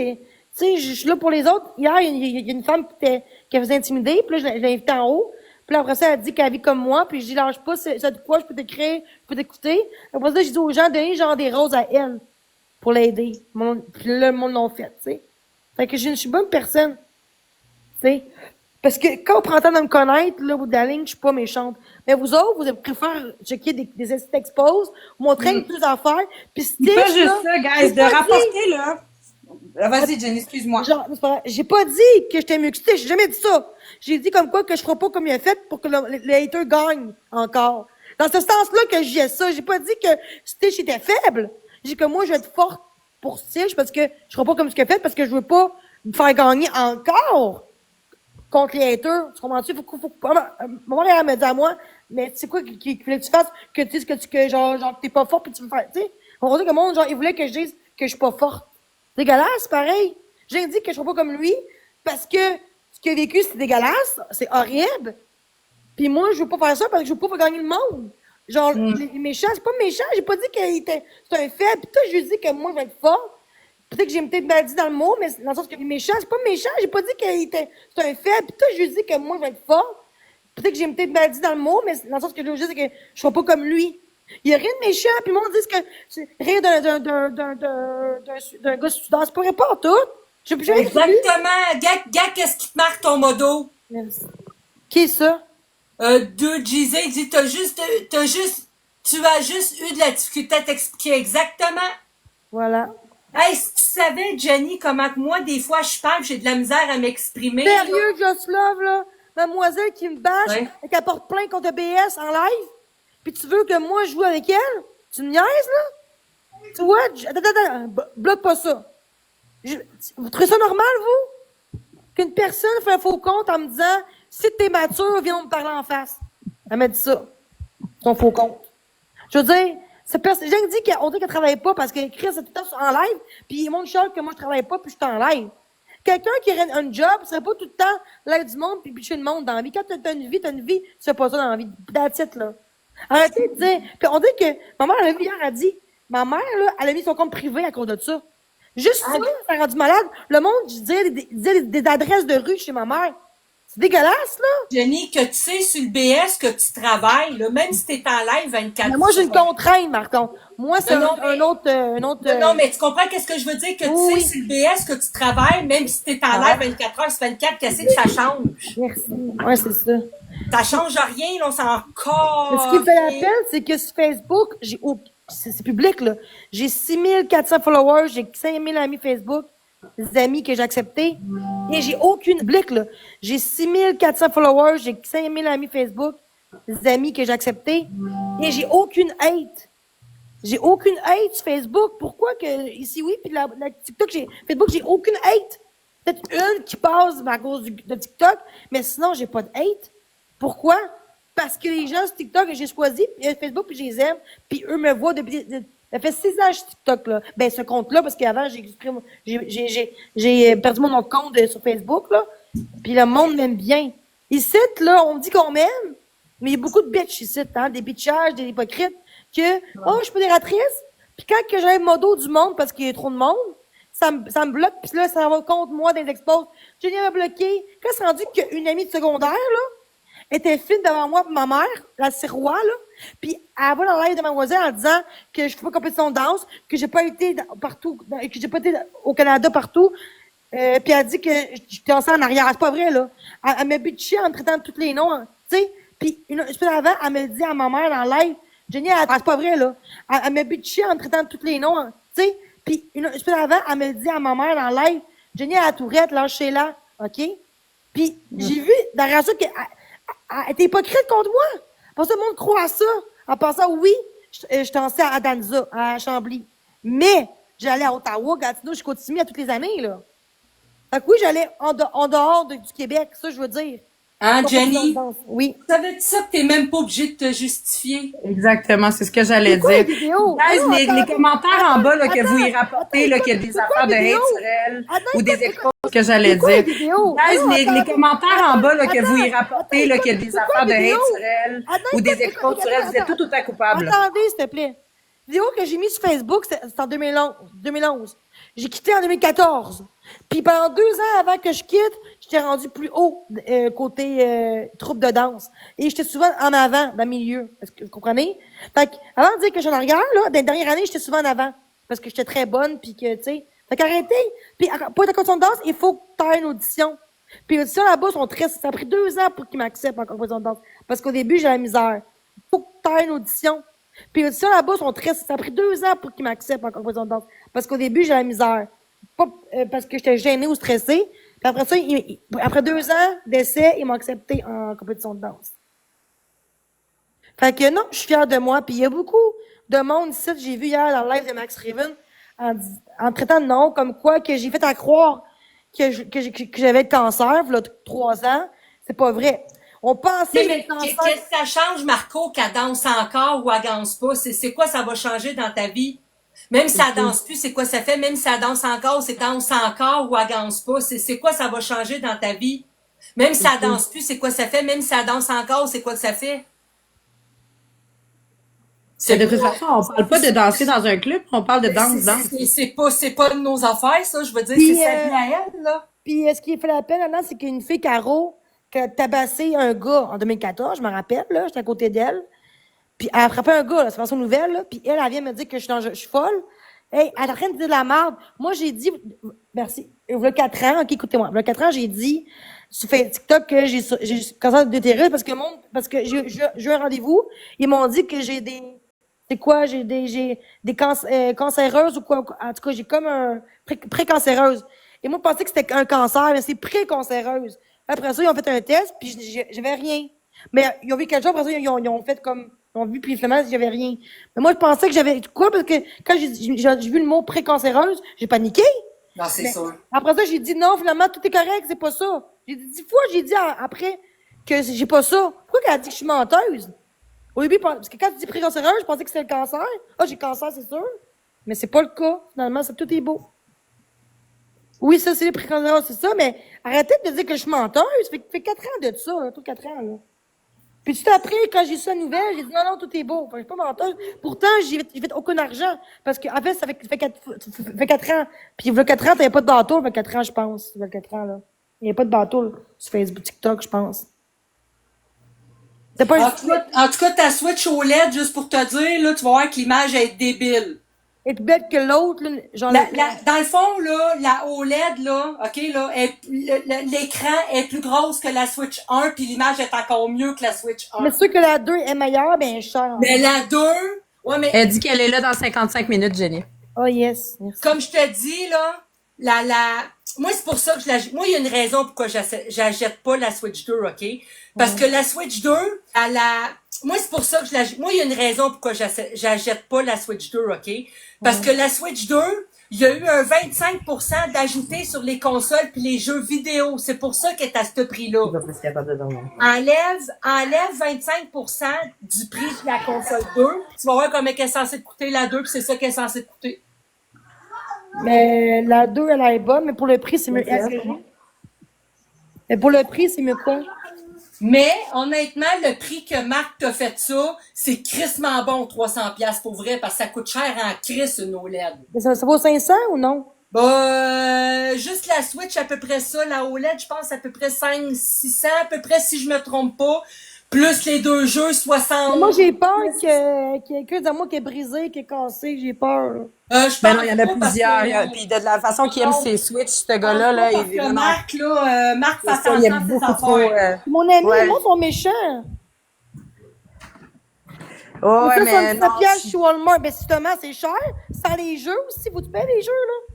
sais, je suis là pour les autres. Hier, il y a une femme qui faisait intimider. Puis là, je l'ai invitée en haut. Puis là, après ça, elle dit qu'elle vit comme moi. Puis je dis, lâche pas, c'est de quoi, je peux t'écrire, je peux t'écouter. Après ça, je dis aux gens, donnez genre des roses à elle pour l'aider. Puis là, le monde l'a fait, tu sais. Fait que je suis une bonne personne. Tu sais. Parce que quand on prend le temps de me connaître, là, au bout de la ligne, je suis pas méchante. Mais vous autres, vous préférez checker des exposes, montrer plus d'affaires, puis C'est pas juste là, ça, guys, j'ai de pas dit- rapporter, là. Vas-y, Jenny, excuse-moi. Genre, c'est pas vrai. J'ai pas dit que j'étais mieux que Stitch. J'ai jamais dit ça. J'ai dit comme quoi que je ferai pas comme il a fait pour que le hater gagne encore. Dans ce sens-là que j'ai ça. J'ai pas dit que Stitch était faible. J'ai dit que moi, je vais être forte pour Stitch parce que je ferai pas comme ce qu'il a fait parce que je veux pas me faire gagner encore contre les haters. Tu comprends-tu? Maman, elle me dit à moi, mais tu sais quoi qu'il voulait que tu fasses? Que tu dises que genre, t'es pas fort puis tu me fais, tu sais. On va dire que le monde, genre, il voulait que je dise que je suis pas forte. Dégueulasse, pareil. J'ai dit que je serais pas comme lui parce que ce qu'il a vécu, c'est dégueulasse, c'est horrible. Puis moi, je veux pas faire ça parce que je veux pas gagner le monde. Genre, les méchants, c'est pas méchant. J'ai pas dit qu'il était, c'est un fait. Puis toi, je lui dis que moi, je vais être fort. Peut-être que j'ai peut-être mal dit dans le mot, mais dans le sens que les méchants, c'est pas méchant. J'ai pas dit qu'il était, c'est un fait. Puis toi, je lui dis que moi, je vais être fort. Peut-être que j'ai peut-être mal dit dans le mot, mais dans le sens que je veux dire que je serai pas comme lui. Il y a rien de méchant. Puis le monde dit que c'est rien d'un gars suicidaire. C'est pas rapport tout. Exactement. Gars, qu'est-ce qui te marque ton modo? Merci. Qui est ça? Deux Gisé, il dit, tu as juste eu de la difficulté à t'expliquer exactement. Voilà. Hey, si tu savais, Jenny, comment que moi, des fois, je parle, j'ai de la misère à m'exprimer. Sérieux, Jocelyn, là? Mademoiselle qui me bâche Ouais. et qu'elle porte plainte contre BS en live? Puis tu veux que moi, je joue avec elle? Tu me niaises, là? Tu vois? Attends, bloque pas ça. Vous trouvez ça normal, vous? Qu'une personne fait un faux compte en me disant si t'es mature, viens me parler en face. Elle m'a dit ça. Son faux compte. Je veux dire, cette personne, j'ai dit qu'on dirait qu'elle travaille pas parce qu'elle écrit ça tout le temps en live, puis il montre que moi je travaille pas puis je suis en live. Quelqu'un qui aurait un job serait pas tout le temps l'aide du monde puis bitcher le monde dans la vie. Quand t'as une vie, tu fais pas ça dans la vie. That's it, là. Arrêtez de dire. Puis on dit que ma mère, hier, a dit, ma mère, là, elle a mis son compte privé à cause de ça. Juste ça, ça a rendu malade. Le monde disait des adresses de rue chez ma mère. C'est dégueulasse, là. Jenny, que tu sais sur le BS que tu travailles, là, même si t'es en live 24 Mais moi, j'ai une contrainte, par contre. Moi, c'est Non, un autre. Non, mais tu comprends qu'est-ce que je veux dire? Que tu sais sur le BS que tu travailles, même si t'es en live 24 heures sur 24, qu'est-ce que ça change? Merci. Ouais, c'est ça. Ça change rien, là, on s'en Mais ce qui me fait la peine, c'est que sur Facebook, c'est public, là. J'ai 6400 followers, j'ai 5000 amis Facebook, des amis que j'ai acceptés. Et j'ai aucune public, là. J'ai 6400 followers, j'ai 5000 amis Facebook, des amis que j'ai acceptés. Et j'ai aucune hate. J'ai aucune hate sur Facebook. Pourquoi que, ici, oui, puis la TikTok, Facebook, j'ai aucune hate. Peut-être une qui passe à cause de TikTok, mais sinon, j'ai pas de hate. Pourquoi? Parce que les gens sur TikTok, j'ai choisi, puis Facebook, puis je les aime, puis eux me voient depuis... Ça fait 6 ans que je suis TikTok, là. Ben, ce compte-là, parce qu'avant, j'ai perdu mon autre compte sur Facebook, là. Puis le monde m'aime bien. Ici, là, on me dit qu'on m'aime, mais il y a beaucoup de bitches ici, hein, des bitchages, des hypocrites, que, oh, je suis modératrice, puis quand que j'aime mon dos du monde parce qu'il y a trop de monde, ça me bloque, puis là, ça va contre moi des exposes. Jenny m'a bloqué. Quand c'est rendu qu'une amie de secondaire, là, était fine devant moi, ma mère, la Sirois, là, puis elle va dans l'air de mademoiselle en disant que je fais pas compétition de danse, que j'ai pas été partout, que j'ai pas été au Canada partout, puis elle dit que j'étais en arrière. C'est pas vrai, là. Elle m'a bitché en me traitant de tous les noms, hein, tu sais. Puis une semaine avant, elle me dit à ma mère dans live, Jenny, c'est pas vrai, là. Elle m'a bitché en me traitant de tous les noms, hein, tu sais. Puis une semaine avant, elle me dit à ma mère dans live, Jenny à la tourette, lâchez-la, OK? Puis j'ai vu derrière ça qu'elle était hypocrite contre moi. Parce que le monde croit à ça. En pensant, oui, je dansais à Danza, à Chambly. Mais j'allais à Ottawa, Gatineau, je continue à toutes les années, là. Fait que oui, j'allais en dehors du Québec, ça, je veux dire. Hein, Jenny? Oui. Savais-tu ça que t'es même pas obligé de te justifier? Exactement, c'est ce que j'allais C'est quoi dire. les vidéos? Guys, Non, les attends, commentaires en bas là, que attends, vous y rapportez, là, qu'il y a des c'est quoi affaires de les hate vidéos? sur elle Attends, ou des écoute, expos, ce que j'allais c'est quoi les dire. vidéos? Guys, Non, les attends, commentaires en bas là, que vous y attends, rapportez, là, qu'il y a des c'est quoi affaires de les hate vidéos? sur elle Attends, ou des écoute, expos écoute, sur elle, vous êtes attends. tout autant coupables. Attendez, s'il te plaît. Vidéo que j'ai mis sur Facebook, c'est en 2011. J'ai quitté en 2014. Puis pendant 2 ans avant que je quitte, j'étais rendu plus haut côté troupe de danse. Et j'étais souvent en avant, dans le milieu. Est-ce que vous comprenez? Fait que, avant de dire que je suis en arrière, là, dans les dernières années, j'étais souvent en avant. Parce que j'étais très bonne, puis que, tu sais. Fait qu'arrêtez. Puis pour être en compétition de danse, il faut que tu aies une audition. Puis l'audition là-bas sont très... Ça a pris 2 ans pour qu'ils m'acceptent en compétition de danse. Parce qu'au début, j'ai la misère. Il faut que tu aies une audition. Puis l'audition là-bas sont très... Ça a pris 2 ans pour qu'ils m'acceptent en compétition de danse. Parce qu'au début, j'ai la misère. Pas parce que j'étais gênée ou stressée. Puis après ça, après 2 ans d'essai, ils m'ont accepté en compétition de danse. Fait que non, je suis fière de moi. Puis il y a beaucoup de monde ici, j'ai vu hier dans le live de Max Raven, en traitant de nom, comme quoi que j'ai fait à croire que j'avais le cancer, là, 3 ans. C'est pas vrai. On pensait que Mais le cancer... qu'est-ce que ça change, Marco, qu'elle danse encore ou elle danse pas? C'est quoi ça va changer dans ta vie? Même si elle danse plus, c'est quoi ça fait? Même si elle danse encore, c'est danse encore ou elle danse pas. C'est quoi ça va changer dans ta vie? Même si elle danse plus, c'est quoi ça fait? Même si elle danse encore, c'est quoi que ça fait? C'est de toute façon, on parle pas de danser dans un club, on parle de danse. C'est pas de nos affaires, ça. Je veux dire, Puis, c'est sa vie à elle, là. Puis, ce qui fait la peine là-dedans, c'est qu'une fille, Caro, qui a tabassé un gars en 2014, je me rappelle, là, j'étais à côté d'elle. Puis, elle a frappé un gars, là, c'est son nouvelle, là. Puis, elle vient me dire que je suis folle. Hey, elle est en train de dire de la merde. Moi, j'ai dit, merci, il y a 4 ans, ok, écoutez-moi. Il y a 4 ans, j'ai dit, sur TikTok, que j'ai cancer d'utérus parce que j'ai eu un rendez-vous. Ils m'ont dit que j'ai des cancéreuses ou quoi. En tout cas, j'ai comme un précancéreuse. Et moi, je pensais que c'était un cancer, mais c'est précancéreuse. Après ça, ils ont fait un test, puis j'avais rien. Mais ils ont vu quelque chose, après ça, ils ont fait comme, ils ont vu, puis finalement, j'avais rien. Mais moi, je pensais que j'avais quoi, parce que quand j'ai vu le mot précancéreuse, j'ai paniqué. Non, c'est sûr. Après ça, j'ai dit non, finalement, tout est correct, c'est pas ça. J'ai dit 10 fois, j'ai dit après que j'ai pas ça. Pourquoi qu'elle a dit que je suis menteuse? Au début, parce que quand tu dis précancéreuse, je pensais que c'était le cancer. Ah, j'ai cancer, c'est sûr. Mais c'est pas le cas. Finalement, tout est beau. Oui, ça, c'est les précancéreuses, c'est ça, mais arrêtez de dire que je suis menteuse. Fait 4 ans de ça, là, tout 4 ans, là. Puis tout après, quand j'ai su la nouvelle, j'ai dit non, tout est beau. Fait que je suis pas menteuse. Pourtant, j'ai fait aucun argent. Parce que, en fait, ça fait 4 ans. Puis, il y a 4 ans, t'avais pas de bateau, il y a 4 ans, je pense. Il y a 4 ans, là. Il n'y a pas de bateau, là, sur Facebook, TikTok, je pense. C'est pas En tout cas, ta Switch OLED, juste pour te dire, là, tu vas voir que l'image est débile. est plus bête que l'autre, là. Genre, Dans le fond, là, la OLED, là, OK, là, l'écran est plus grosse que la Switch 1, puis l'image est encore mieux que la Switch 1. mais sûr que la 2 est meilleure, ben, cher. Mais la 2, ouais, mais Elle dit qu'elle est là dans 55 minutes, Jenny. Oh, yes. Merci. comme je te dis, là, moi, c'est pour ça que moi, il y a une raison pourquoi j'achète pas la Switch 2, OK? Parce que la Switch 2, moi, c'est pour ça que moi, il y a une raison pourquoi j'achète pas la Switch 2, OK? Parce que la Switch 2, il y a eu un 25% d'ajouté sur les consoles puis les jeux vidéo. C'est pour ça qu'elle est à ce prix-là. Enlève 25% du prix de la console 2. Tu vas voir comment elle est censée te coûter la 2, puis c'est ça qu'elle est censée te coûter. Mais la 2, elle est bonne, mais pour le prix, c'est mieux. Mais pour le prix, c'est mieux quoi? Mais, honnêtement, le prix que Marc t'a fait ça, c'est crissement bon, 300$ pour vrai, parce que ça coûte cher en crisse, une OLED. Mais ça vaut 500 ou non? Juste la Switch, à peu près ça. La OLED, je pense, à peu près 600, à peu près, si je me trompe pas. Plus les 2 jeux, 60. Moi, j'ai peur qu'il y ait quelqu'un de moi qui est brisé, qui est cassé, j'ai peur. Je Ben pense non, il y en a pas plusieurs. Puis de la façon qu'il aime ses Switch, ce gars-là, là, parce que Marc, Marc fait ça, il attention aime à ses beaucoup trop. affaires. Mon ami, Ouais. moi, sont méchants. Oh, ouais, Ça, mais non. 117 piastres chez Walmart. Ben, justement, c'est cher. Sans les jeux aussi. Faut-tu payer les jeux, là?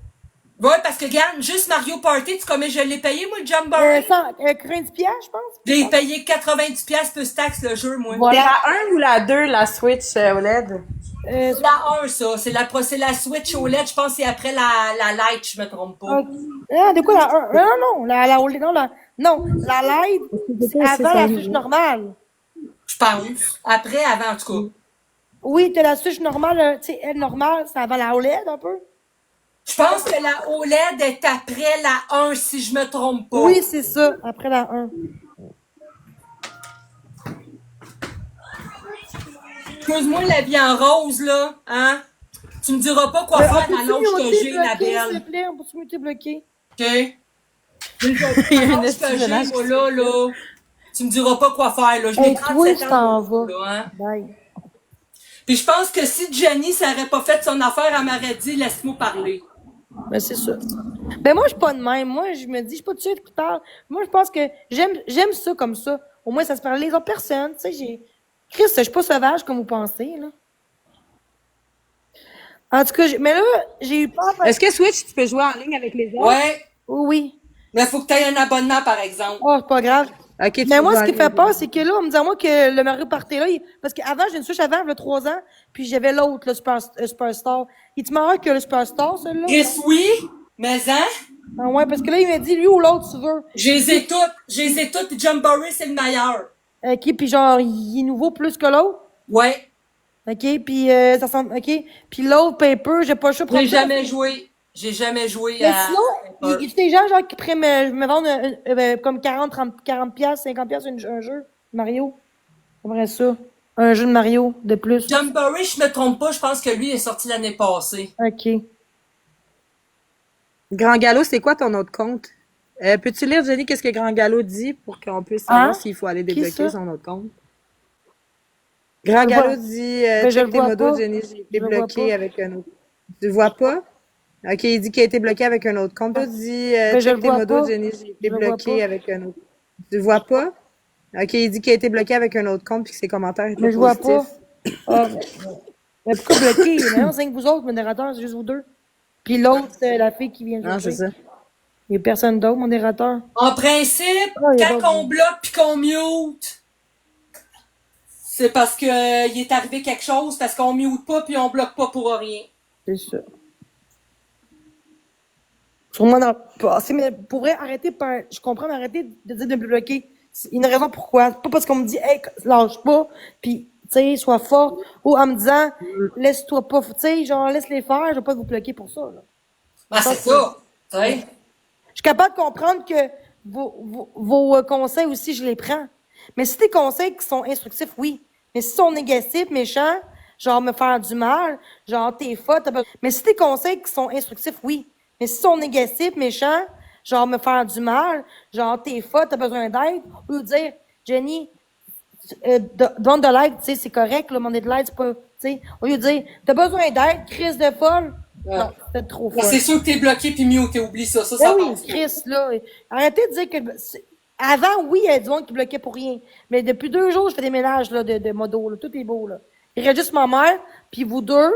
Ouais, parce que, regarde, juste Mario Party, tu combien je l'ai payé, moi, le Jamboree? 90 piastres, je pense. J'ai payé 90$ plus taxe le jeu, moi. C'est Voilà. la 1 ou la 2, la Switch OLED? C'est la 1, ça. C'est la Switch OLED, je pense que c'est après la Lite, je me trompe pas. Ah, de quoi la 1? Non, la Lite, c'est avant la Switch normale. Je pense. Après, avant, en tout cas. Oui, t'as la Switch normale, tu sais, elle normale, c'est avant la OLED un peu. Je pense que la OLED est après la 1, si je me trompe pas. Oui, c'est ça, après la 1. Excuse-moi, la vie en rose, là, hein? Tu me diras pas quoi faire dans l'âge que j'ai, la S'il te belle. plaît, on peut-tu m'éter bloqué? OK? Il y a une que j'ai, moi, là. Tu me diras pas quoi faire, là. Je Hey, n'ai toi, 37 je ans. t'en vas. Là, hein? Bye. Puis je pense que si Jenny, ça aurait pas fait son affaire, elle m'aurait dit, laisse-moi parler. Ben, c'est ça. Ben, moi, je suis pas de même. Moi, je me dis, je suis pas de suite qui parle. Moi, je pense que j'aime ça comme ça. Au moins, ça se parle les autres personnes. Tu sais, Chris, je suis pas sauvage comme vous pensez, là. En tout cas, mais là, j'ai eu peur. Est-ce que Switch, tu peux jouer en ligne avec les autres? Ouais. Oui. Mais faut que tu aies un abonnement, par exemple. Oh, c'est pas grave. Ok, tu Mais peux moi, jouer ce en qui ligne fait avec peur, les c'est que là, on me disait, moi, que le Mario Party là, parce qu'avant, j'ai une Switch avant, il y a 3 ans, puis j'avais l'autre, le Superstar. Il-tu marrant que le Superstar, celui-là? Chris, oui, mais hein? Ah ouais, parce que là, il m'a dit, lui ou l'autre, tu veux. Je les ai toutes, puis Jamboree, c'est le meilleur. OK, puis genre, il est nouveau plus que l'autre. Ouais. OK? Puis ça semble. OK? Puis l'autre paper, j'ai pas le choix de J'ai prendre ça. jamais joué. J'ai jamais joué Mais à... sinon, y a des gens genre qui pourraient me vendre comme 40, 30, 40 piastres, 50 piastres un jeu Mario? J'aimerais ça. Un jeu de Mario de plus. Jamboree, je me trompe pas, je pense que lui est sorti l'année passée. OK. Grand Galop, c'est quoi ton autre compte? Peux-tu lire, Jenny, qu'est-ce que Grand Galop dit pour qu'on puisse savoir Hein? s'il faut aller Qui débloquer ça? son autre compte? Grand Je Galop vois- dit, Mais je check le tes vois modos, pas. Jenny, j'ai été Je le vois bloqué pas. avec un autre. Tu le vois pas? Ok, il dit qu'il a été bloqué avec un autre compte. Il dit, Mais je check le tes vois modos, pas. Jenny, j'ai été Je le vois bloqué pas. avec un autre. Tu le vois pas? Ok, il dit qu'il a été bloqué avec un autre compte puis que ses commentaires étaient Mais je vois pas. positifs. Ah, mais pourquoi bloquer? Mais non, c'est que vous autres, modérateurs, c'est juste vous deux. Puis l'autre, c'est la fille qui vient Non, c'est jouer. ça. Il y a personne d'autre, modérateur. En principe, Ah, il y a quand d'autres. on bloque puis qu'on mute, c'est parce que il est arrivé quelque chose, parce qu'on mute pas puis on bloque pas pour rien. C'est ça. Sûrement dans le passé, mais pour vrai, arrêtez par. Je comprends, mais arrêtez de dire de me bloquer. Il y a une raison pourquoi. Pas parce qu'on me dit, hey, lâche pas, puis, tu sais, sois forte, ou en me disant, laisse-toi pas, tu sais, genre, laisse-les faire, je vais pas vous bloquer pour ça, là. Ben, c'est ça. Tu sais. Je suis capable de comprendre que vos conseils aussi, je les prends. Mais si tes conseils qui sont instructifs, oui. Mais si ils sont négatifs, méchants, genre me faire du mal, genre t'es faute, mais si tes conseils qui sont instructifs, oui. Mais si ils sont négatifs, méchants, genre me faire du mal, genre t'es faute, t'as besoin d'aide, ou dire, Jenny, donne de l'aide, tu sais, c'est correct, là, demander de l'aide, c'est pas, tu sais, au lieu de dire, t'as besoin d'aide, crise de folle. Non, c'est trop Ben, folle. c'est sûr que t'es bloqué puis muté, oublie ça. Ça, Ben ça oui, passe. Chris, là. Arrêtez de dire que. Avant, oui, il y a du monde qui bloquait pour rien. Mais depuis 2 jours, je fais des ménages là, de modo. Là. Tout est beau. Là. Il reste juste ma mère, puis vous deux,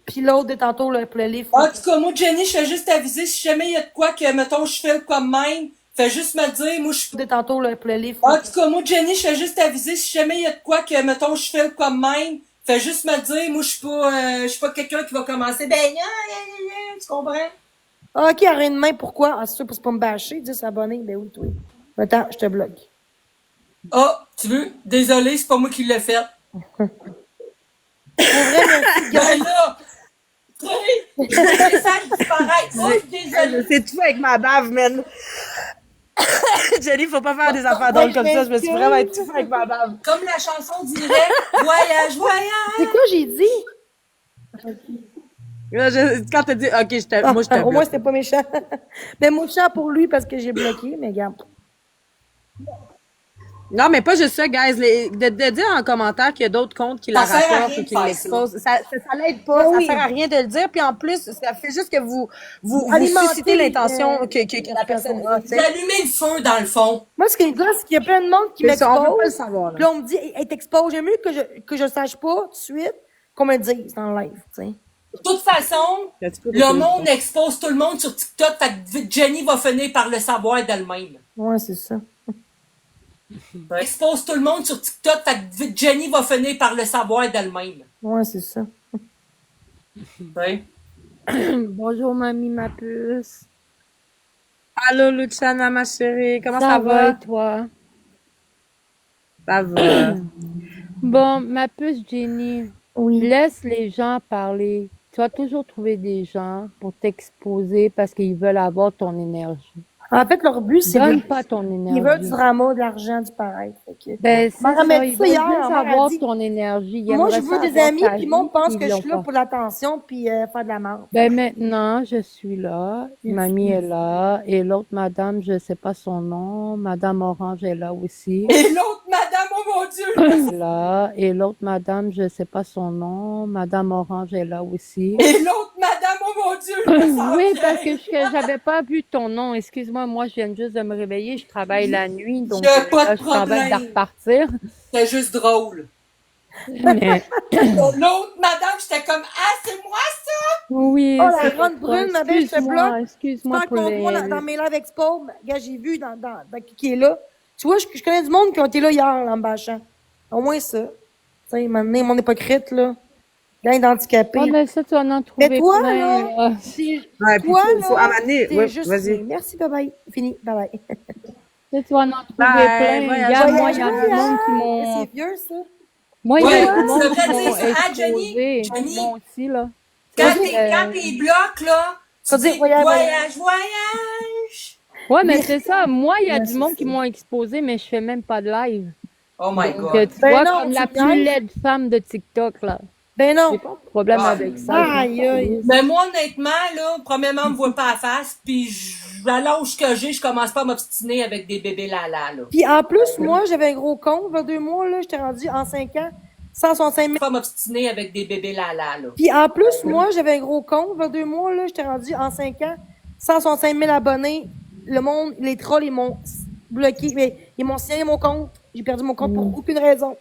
puis l'autre de tantôt là, pour le livre. En tout cas, moi, Jenny, je fais juste aviser, si jamais il y a de quoi que, mettons, je fais comme même, fais juste me dire, moi, je... De tantôt là, pour le livre. En tout cas, moi, Jenny, je fais juste aviser, si jamais il y a de quoi que, mettons, je fais comme même, fais juste me dire, moi, je suis pas quelqu'un qui va commencer, ben, tu comprends? Ah, ok, rien de main, pourquoi? Ah, c'est sûr, pour pas me bâcher, 10 abonnés. Ben oui, toi. Attends, je te bloque. Ah, tu veux? Désolé, c'est pas moi qui l'ai fait. Pour vrai, merci, gars. Ben là! Tu sais, c'est ça qui disparaît. Oh, désolé. C'est tout avec ma bave, man. Jenny, faut pas faire des affaires drôles comme ça. Je me suis vraiment étouffée avec ma bave. Comme la chanson dirait, voyage, voyage. C'est quoi j'ai dit? Là, quand t'as dit, ok, moi, je Au moins, bloque. c'était pas méchant. Mais méchant pour lui parce que j'ai bloqué, mais regarde. Non, mais pas juste ça, guys. De dire en commentaire qu'il y a d'autres comptes qui la Ça sert à rapportent rien ou de qui faire l'exposent, ça l'aide pas. Ah Ça oui. sert à rien de le dire. Puis en plus, ça fait juste que vous Alimenter, suscitez l'intention que la personne a, tu sais. D'allumer le feu, dans le fond. Moi, ce qui me gosse, c'est qu'il y a plein de monde qui C'est ça, on peut pas le m'expose. savoir, là. Puis là, on me dit, hey, t'exposes. J'aime mieux que je sache pas tout de suite qu'on me le dise dans le live, tu sais. De toute façon, Un petit peu de le solution. monde expose tout le monde sur TikTok, fait que Jenny va finir par le savoir d'elle-même. Ouais, c'est ça. Expose tout le monde sur TikTok, fait que Jenny va finir par le savoir d'elle-même. Ouais, c'est ça. Ouais. Bonjour, mamie, ma puce. Allô, Luciana, ma chérie. Comment ça Ça va et va? toi? Ça va. Bon, ma puce Jenny, Oui. laisse les gens parler. Tu vas toujours trouver des gens pour t'exposer parce qu'ils veulent avoir ton énergie. En fait, leur but, c'est Donne de... pas ton Ils veulent du énergie. drama, de l'argent, du pareil. Fait que... Ben, c'est M'a ça, remis ils ça veulent hier, juste ma mère a avoir dit, ton énergie. Ils moi, je aimeraient veux ça des avoir amis, ta puis le vie, monde pense puis que ils je l'ont suis là pas. pour l'attention, puis faire de la merde. Ben maintenant, je suis là. Mamie est là. Et l'autre madame, je sais pas son nom. Madame Orange est là aussi. Et l'autre madame, oh mon Dieu! Là. Et l'autre madame, je sais pas son nom. Madame Orange est là aussi. Et l'autre madame, oh mon Dieu! Je me sens Oui, bien. parce que j'avais pas vu ton nom. Excuse-moi, moi, je viens juste de me réveiller. Je travaille la nuit, donc Y a pas de là, je travaille de problème. repartir. C'était juste drôle. Mais L'autre madame, j'étais comme, ah, c'est moi ça! oui, Oh, la c'est grande pour toi. brune, ma belle, je te bloque. Tu Excuse-moi fais pour contre moi les... dans mes lives expo. Gars, j'ai vu dans qui est là. Tu vois, je connais du monde qui ont été là hier, en me bâchant. Au moins ça. Tu sais, maintenant, mon hypocrite, là. Gang d'handicapé. Oh, mais ça, tu vas en trouver Mais toi, plein, là, là. c'est- Ouais, puis toi, faut là, amener. t'es Ouais, juste... vas-y. Merci, bye-bye. Fini, bye-bye. Ça, tu vas en trouver Bye, plein. voyage, Regarde, moi, Voyage, il y a du monde qui voyage. m'ont... C'est vieux, ça. Moi, il y Ouais, a du monde tu qui devrais m'ont dire ça. Ah, exposé. Jenny, Moi aussi, là. quand Euh, t'es bloques, là, tu Ça veut dire dis voyage. voyage. Ouais, mais Mais- c'est ça. Moi, il y a Ouais, du c'est monde ça. qui m'ont exposé, mais je fais même pas de live. Oh my Donc, God. tu Ben vois, non, comme tu la me plus niaises. laide femme de TikTok, là. Ben J'ai non. pas de problème Ah, avec ça. je m'en Aïe, aïe. calisse. Mais moi, honnêtement, là, premièrement, on me voit pas à face, puis à l'âge que j'ai, je commence pas à m'obstiner avec des bébés lala, là. Puis en plus, moi, j'avais un gros compte, il y a 2 mois, là, j'étais rendu en 5 ans, 165 000. Pas m'obstiner avec des bébés lala, là. Puis en plus, moi, j'avais un gros compte, il y a 2 mois, là, j'étais rendu en 5 ans, 165 000 abonnés. Le monde, les trolls, ils m'ont bloqué, mais ils m'ont signalé mon compte. J'ai perdu mon compte pour aucune raison.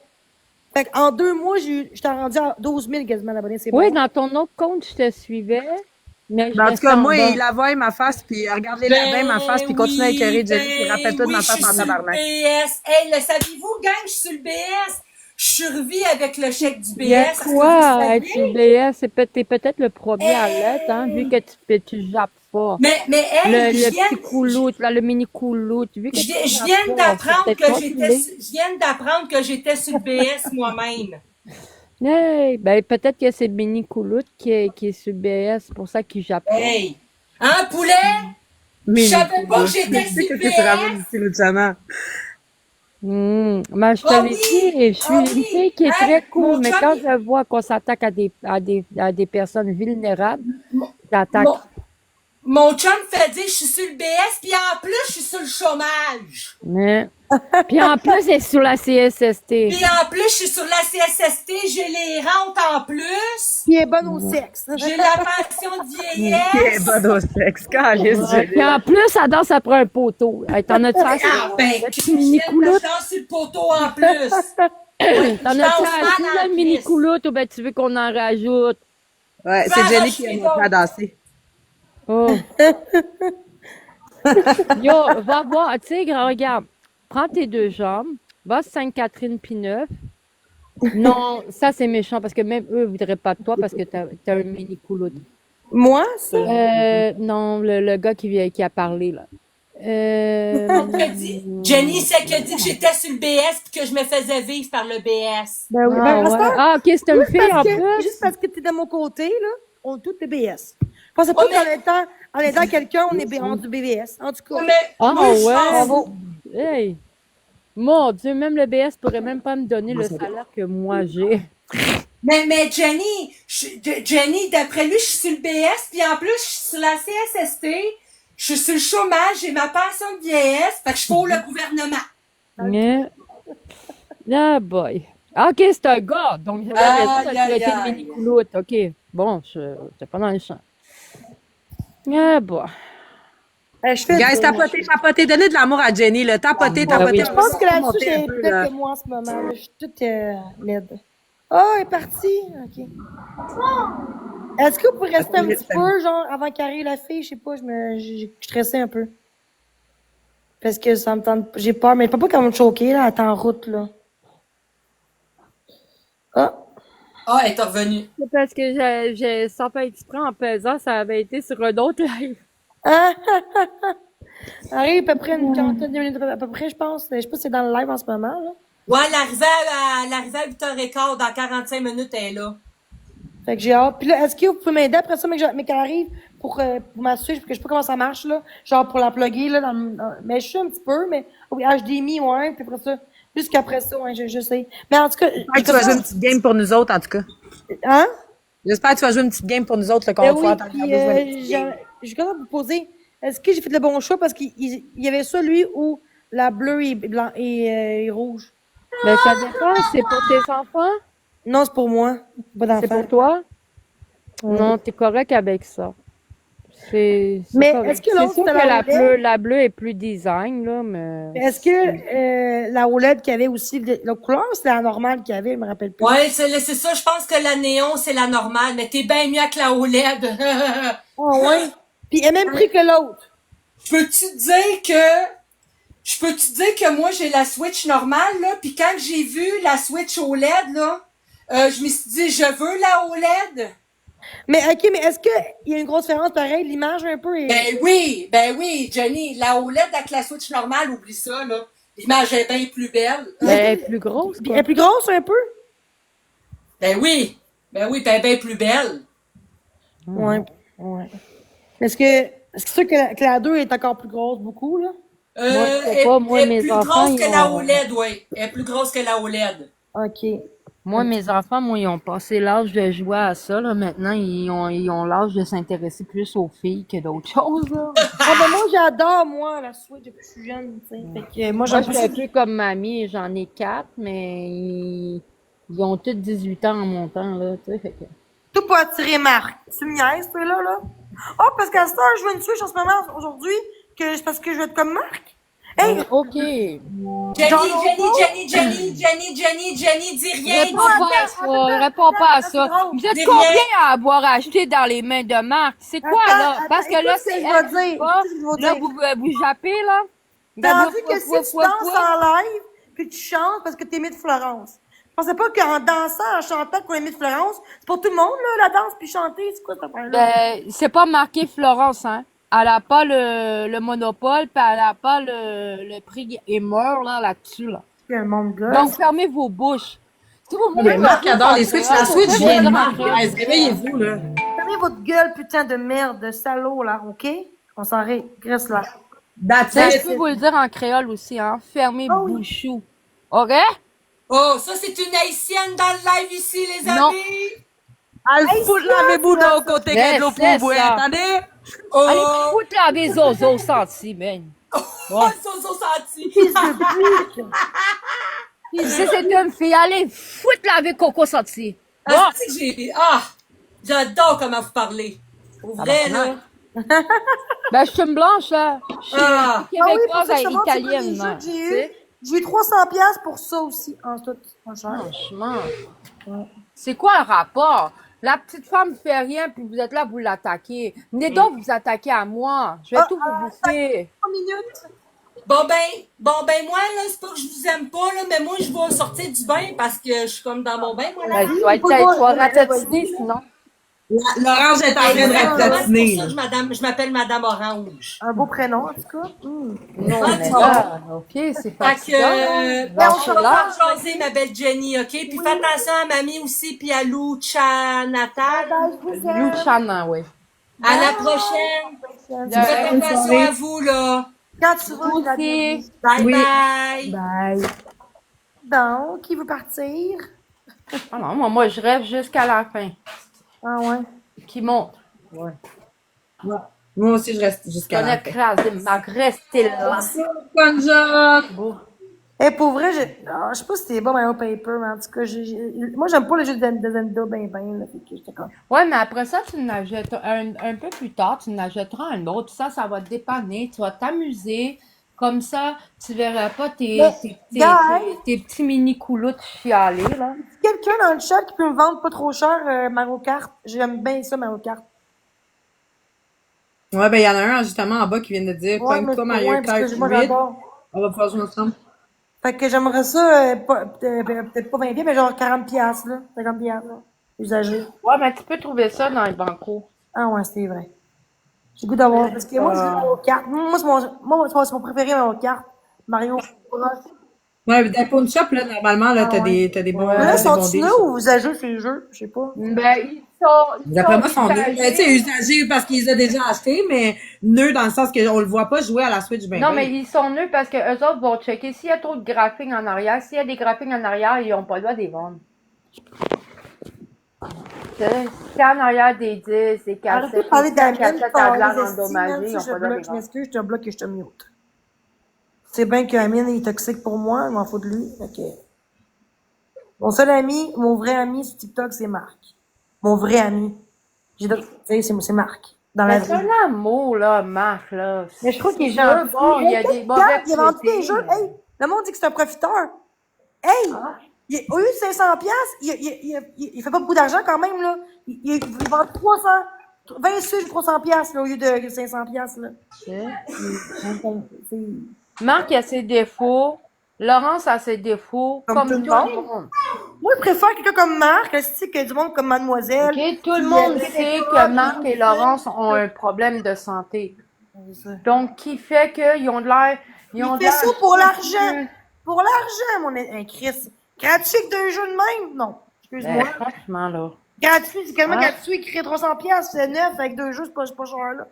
Fait qu'en 2 mois, j'étais rendu à 12 000 quasiment d'abonnés, c'est Oui, bon. dans ton autre compte, je te suivais, mais je Ben, en tout restais cas, en moi, bas. il la voit ma face, puis regardez la bien ma face, puis continue à écœurer Jenny, puis rappelle-toi de ma je face suis en sur le tabarnak. BS. Hey, le saviez-vous, gang, je suis sur le BS. Je survis avec le chèque du Il y a BS. Est-ce que quoi vous à être saviez? sur BS? T'es peut-être le premier à l'être, hein, vu que tu jappes pas. Mais hey, Le petit couloute, là, le mini couloute, vu que tu je jappes viens pas, d'apprendre c'est que peut-être je viens d'apprendre que j'étais sur le BS moi-même. hey, ben, peut-être que c'est le mini couloute qui est sur BS, c'est pour ça qu'il jappe pas. Hey! Hein, poulet? Je savais pas que j'étais sur le Qu'est-ce que tu ramènes BS? ici, Luciana? Ben, je te Ah l'ai oui! dit, je suis Ah une oui! fille qui est Hey, très cool, mon mais chum, quand je vois qu'on s'attaque à des personnes vulnérables, j'attaque. mon, mon chum fait dire que je suis sur le BS, puis en plus, je suis sur le chômage. Mais... Puis en plus, elle est sur la CSST. Puis en plus, je suis sur la CSST, j'ai les rentes en plus. Puis elle est bonne au sexe. J'ai la pension de Elle est vieillesse. bonne au sexe, calice, Jenny. Puis en plus, elle danse après un poteau. Hey, t'en as-tu assez? Ah ben, Le petit je mini viens de couloute? danser sur le poteau en plus. T'en Je as-tu danse assez, mal là, en le mini crise. couloute, ou ben tu veux qu'on en rajoute? Ouais, c'est Jenny qui a montré à danser. Oh. Yo, va voir, tu sais, regarde, prends tes 2 jambes, va à Sainte-Catherine-Pineuf. Non, ça c'est méchant parce que même eux voudraient pas de toi parce que t'as un mini couloute. Moi, ça. Non, le gars qui a parlé, là. Jenny, c'est qui a dit que j'étais sur le BS puis que je me faisais vivre par le BS. Ben oui, Ah, ben, à cette ouais. heure, Ah, ok, c'est une fille en plus. juste parce que t'es de mon côté, là, on est tous des BS. Je pensais pas Oh, mais- qu'en étant quelqu'un, on est du BBS. En tout cas. Mais Ah, moi, je ouais. pense- Hey. Mon Dieu, même le BS pourrait même pas me donner le salaire que moi j'ai. Mais Jenny, Jenny, d'après lui, je suis sur le BS, puis en plus, je suis sur la CSST, je suis sur le chômage, j'ai ma pension de vieillesse, fait que je pour le gouvernement. Mais... Ah, boy. Ah, ok, c'est un gars. Donc, j'avais raison Aïe, de aïe, traiter de aïe. mini couloute. Ok. Bon, j'étais pas dans le champ. Ah, bon. Je fais Guys, tapotez, donnez de l'amour à Jenny, là. Tapotez. oui. Je pense que là-dessus, Monter un j'ai peu, peut-être là. que moi en ce moment. Là. Je suis toute laide. Oh, elle est partie. OK. Est-ce que vous pouvez rester un petit peu, genre, avant qu'arrive la fille? Je sais pas, je stressais un peu. Parce que ça me tente. J'ai peur, mais pas qu'elle va me choquer, là. Elle est en route, là. Ah. Ah, elle est revenue. C'est parce que sans pas exprès en pesant, ça avait été sur un autre live. Ah! Arrive à peu près une quarantaine de minutes, à peu près, je pense. Je sais pas si c'est dans le live en ce moment, là. Ouais, l'arrivée à 8h15, dans 45 minutes, elle est là. Fait que j'ai hâte. Puis là, est-ce que vous pouvez m'aider après ça, mais qu'elle arrive pour m'assurer, parce que je sais pas comment ça marche, là. Genre pour la plugger, là, mais je suis un petit peu, mais oui, HDMI, ouais, puis après ça, jusqu'après ça, ouais, je sais. Mais en tout cas, J'espère que tu vas jouer une petite game pour nous autres, en tout cas. hein? J'espère que tu vas jouer une petite game pour nous autres, le qu'on Ben va oui, pouvoir t'en puis regarder jouer une petite game. j'ai quand même vous poser, est-ce que j'ai fait le bon choix parce qu'il y avait ça, lui, ou la bleue et blanc et rouge? Ben, ça dépend. C'est pour tes enfants? Non, c'est pour moi. Pas C'est d'enfant. pour toi? Non, t'es correct avec ça. C'est Mais correct. est-ce que C'est l'autre, sûr c'était que la OLED? la bleue est plus design, là, mais... Est-ce que la OLED qui avait aussi la couleur, ou c'était la normale qu'il y avait, je me rappelle plus. Ouais, c'est ça, je pense que la néon, c'est la normale, mais t'es bien mieux avec la OLED. Ah ouais. Puis elle a même pris que l'autre. Peux-tu dire que moi, j'ai la Switch normale, là, puis quand j'ai vu la Switch OLED, là, je me suis dit, je veux la OLED. Mais ok, mais est-ce qu'il y a une grosse différence pareil, l'image un peu est... Ben oui, Jenny, la OLED avec la Switch normale, oublie ça, là. L'image est bien plus belle. Ben, elle est plus grosse, Puis quoi. elle est plus grosse un peu? Ben oui, puis elle est bien plus belle. Ouais. Est-ce que c'est sûr que la 2 est encore plus grosse, beaucoup, là? Moi, je sais pas, moi, Elle est mes plus enfants, grosse ils que la ont... OLED, oui. Elle est plus grosse que la OLED. OK. Moi, mes enfants, moi, ils ont passé l'âge de jouer à ça, là. Maintenant, ils ont l'âge de s'intéresser plus aux filles que d'autres choses, là. Ah, ben moi, j'adore, moi, la Switch depuis que je suis jeune, tu sais. Fait que moi, Moi, j'aime je suis un plus. peu comme mamie, j'en ai 4, mais ils ont tous 18 ans en montant, là, tu sais, fait que... Tout pour attirer Marc. Tu me niaises, toi, là? Oh, parce qu'à cette heure, je veux une Switch en ce moment, aujourd'hui, que c'est parce que je veux être comme Marc. Hey, OK. Jenny, J'en ai dis rien. Réponds pas à ça, réponds pas à ça. Vous êtes Dis combien rien. à avoir acheté dans les mains de Marc? C'est quoi, là? Parce que là, c'est elle qui va. Là, vous jappez, là? T'as envie que si tu danses en live, puis tu chantes parce que t'es de Florence. Je pensais pas qu'en dansant, en chantant qu'on est de Florence, c'est pour tout le monde, là, la danse puis chanter, c'est quoi cette affaire-là? C'est pas marqué Florence, hein? Elle a pas le monopole, puis elle a pas le prix Gamer, là-dessus, là. Il y a un monde de Donc, fermez vos bouches. Si vous Mais Marc adore les Switch. La Switch vient de Marc. Marc. Guys, réveillez-vous, là. Fermez votre gueule, putain de merde, de salaud, là, OK? On s'en régresse là. That's Je it. peux vous le dire en créole aussi, hein? Fermez Oh oui. bouchou. OK? Oh, ça, c'est une haïtienne dans le live ici, les Non. amis. Elle fout lavez-vous de l'autre côté Mais que de l'eau c'est pour boire. ça. Attendez. Oh, Allez, foutre laver Zozo senti, ben. oh, so senti. Si c'est une fille, allez, foutre laver Coco senti. Bon. Ah, c'est que j'adore comment vous parlez. Pour vrai, là. Ben, je suis une blanche, là. Je suis Ah. québécoise ça, et je te montre, c'est pas italienne, des jeux là. que Tu j'ai eu. sais? J'ai eu 300$ pour ça aussi. En tout, en cher. Franchement. C'est quoi le rapport? La petite femme fait rien, puis vous êtes là, vous l'attaquez. Venez donc vous attaquer à moi. Je vais tout vous bouffer. 3 minutes. Bon ben, moi, là, c'est pas que je vous aime pas, là, mais moi, je vais sortir du bain parce que je suis comme dans mon bain, moi, là. Ben, tu vas être ratatiner, sinon. L'orange est en train de C'est ratatiner. pour ça que je m'appelle Madame Orange. Un beau prénom, en tout cas. Non, Ah, mais tu là, OK, c'est Fait fatigant. que, Ben, on c'est va là. jaser, ma belle Jenny, OK? Puis fais attention à mamie aussi, puis à Lucha Natal. Luciana, oui. À la prochaine. Faites attention à vous, là. Quand tu veux, Aussi. la vie. Bye Oui. bye. Bye. Donc, qui veut partir? Ah non, moi, je rêve jusqu'à la fin. Ah ouais. Qui monte. Moi aussi, je reste jusqu'à On la a fin. écrasé ma restée là. Bonne job. Beau. Et pour vrai, je sais pas si c'est bon Mario Paper, mais en tout cas, moi, j'aime pas les jeux de Zelda ben, là. Fait que j'étais comme. Ouais, mais après ça, tu n'achètes un peu plus tard, tu n'achèteras un autre. Ça va te dépanner. Tu vas t'amuser. Comme ça, tu verras pas tes petits mini coulottes chialer, là. Quelqu'un dans le chat qui peut me vendre pas trop cher Mario Kart. J'aime bien ça, Mario Kart. Ouais, ben, il y en a un, justement, en bas qui vient de dire, Ouais, comme mais toi, c'est Mario loin, parce Kart que moi, 8. j'adore. On va pouvoir jouer ensemble. Fait que j'aimerais ça, peut-être pas 20$, mais genre 40$, là. 50$, là. Usagé. Ouais, mais tu peux trouver ça dans les bancos. Ah ouais, c'est vrai. J'ai le goût d'avoir. Parce que moi, je joue Mario Kart. Moi, c'est mon préféré, Mario Kart. Mario Bros. Ouais, dans Pawn Shop, là, normalement, là, t'as des bons, Mais là, des bons sont-ils deals. là ou usagés ces jeux? Je sais pas. Ben, ils sont. D'après moi, sont usagés. tu sais, usagés parce qu'ils les ont déjà achetés, mais nœuds dans le sens qu'on le voit pas jouer à la Switch ben Non, ben. mais ils sont nus parce que eux autres vont checker s'il y a trop de graphiques en arrière. S'il y a des graphiques en arrière, ils n'ont pas le droit de les vendre. C'est en arrière des disques, des Arrêtez cassettes, de parler des d'Amine, cassettes à glace endommagées, ils n'ont je pas le droit de bloque, les je vendre. m'excuse, je te bloque et je te mute. C'est bien qu'Amine est toxique pour moi, je m'en fous de lui. Ok. Mon seul ami, mon vrai ami sur TikTok, c'est Marc. Mon vrai ami. Tu sais, c'est Marc. Dans la Mais vie. c'est un amour, là, Marc, là. Mais je trouve qu'il est C'est sûr, gentil. bon, il y a Hey, des mauvais regarde, il a vendu côtés, des jeux. mais- Hey, le monde dit que c'est un profiteur. Hey! Ah. Au lieu de 500$, il fait pas beaucoup d'argent quand même, là. Il vend 20 suivres 300$, là, au lieu de 500$, là. C'est- Marc a ses défauts. Laurence a ses défauts. Comme Comme tout tout le le monde. monde. Moi, je préfère quelqu'un comme Marc, aussi, que du monde comme Mademoiselle. Ok, tout le monde sait que Marc et Laurence ont un problème de santé. Donc, qui fait qu'ils ont de l'air. Il fait ça pour l'argent. Pour l'argent, mon Chris. Gratuit avec 2 jeux de même? Non. Excuse-moi. Franchement, là. Gratuit, c'est quasiment Ouais. gratuit. Écrire 300$, c'est neuf avec 2 jeux, c'est pas cher, là.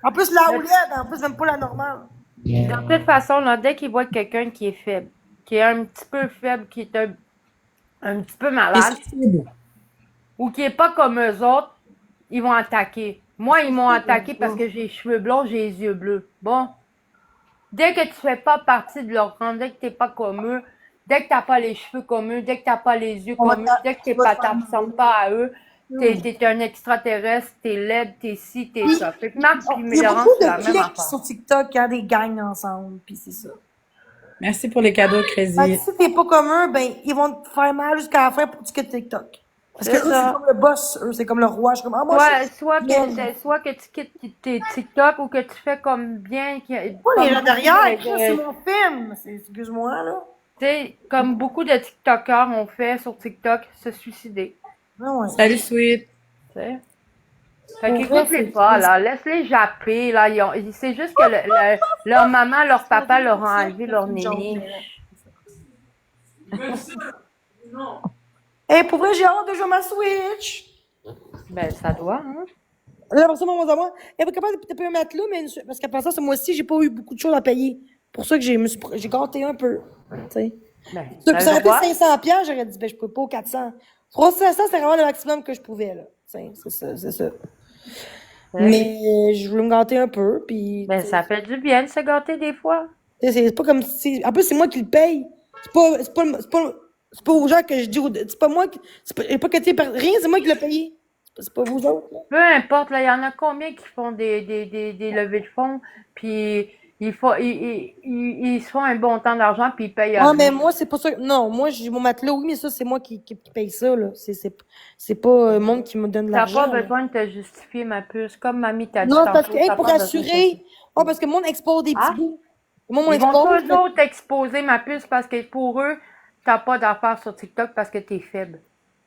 En plus, la OLED, en plus, même pas la normale. De toute façon, là, dès qu'ils voient quelqu'un qui est faible, qui est un petit peu faible, qui est un petit peu malade, ou qui est pas comme eux autres, ils vont attaquer. Moi, ils m'ont attaqué parce que j'ai les cheveux blonds, j'ai les yeux bleus. Bon. Dès que tu fais pas partie de leur rang, dès que t'es pas comme eux, dès que t'as pas les cheveux comme eux, dès que t'as pas les yeux comme eux, dès que t'ressembles pas à eux, t'es un extraterrestre, t'es laide, t'es ci, t'es ça. Fait que Marc et Il y a Laurent, beaucoup c'est la de même clics affaire. sur TikTok qui ont des gangs ensemble, puis c'est ça. Merci pour les cadeaux, Fait que Crazy. si t'es pas comme eux, ben, ils vont te faire mal jusqu'à la fin pour que tu quittes TikTok. Parce que C'est eux, c'est ça. comme le boss, eux, c'est comme le roi. Je suis comme, ah, moi, Soit que tu quittes tes TikTok ou que tu fais comme bien. pas les gens derrière, Tu c'est mon film. Excuse-moi, là. sais, comme beaucoup de TikTokers ont fait sur TikTok, se suicider. Ah ouais. Salut, Sweet. Tu sais. Fait Pour qu'écoute-les vrai, pas, là. Laisse-les japper, là. C'est juste que leur maman, leur papa leur ont enlevé leur néné. Hey, pour vrai, j'ai hâte de jouer à ma Switch. Ben, ça doit, hein. Là, pour ça, mon moi, elle va capable de payer un matelas, mais parce qu'après ça, ce mois-ci, j'ai pas eu beaucoup de choses à payer. Pour ça que j'ai gâté un peu. Tu sais. Ben, Ça aurait été doit. 500$, j'aurais dit, ben, je peux pas 400. 300, c'était vraiment le maximum que je pouvais, là. Tu sais, c'est ça. Mais je voulais me gâter un peu, puis. Ben, ça fait du bien de se gâter des fois. Tu sais, c'est pas comme si. En plus, c'est moi qui le paye. C'est pas aux gens que je dis. C'est pas moi qui. C'est pas que tu sais, rien, c'est moi qui l'ai payé. C'est pas vous autres, là. Peu importe, là, il y en a combien qui font des levées de fonds, puis ils se font un bon temps d'argent, puis ils payent Non, rien. mais moi, c'est pas ça. Non, moi, j'ai mon matelas, oui, mais ça, c'est moi qui paye ça, là. C'est pas le monde qui me donne de T'as l'argent. pas là. besoin de te justifier, ma puce. Comme mamie t'a dit Non, parce tantôt, que, hey, t'as pour pas besoin de te assurer. justifier. Oh, parce que le monde expose des petits Ah? bouts. Moi, mon Ils vont expose. toujours t'exposer, ma puce, parce que pour eux, t'as pas d'affaires sur TikTok parce que t'es faible.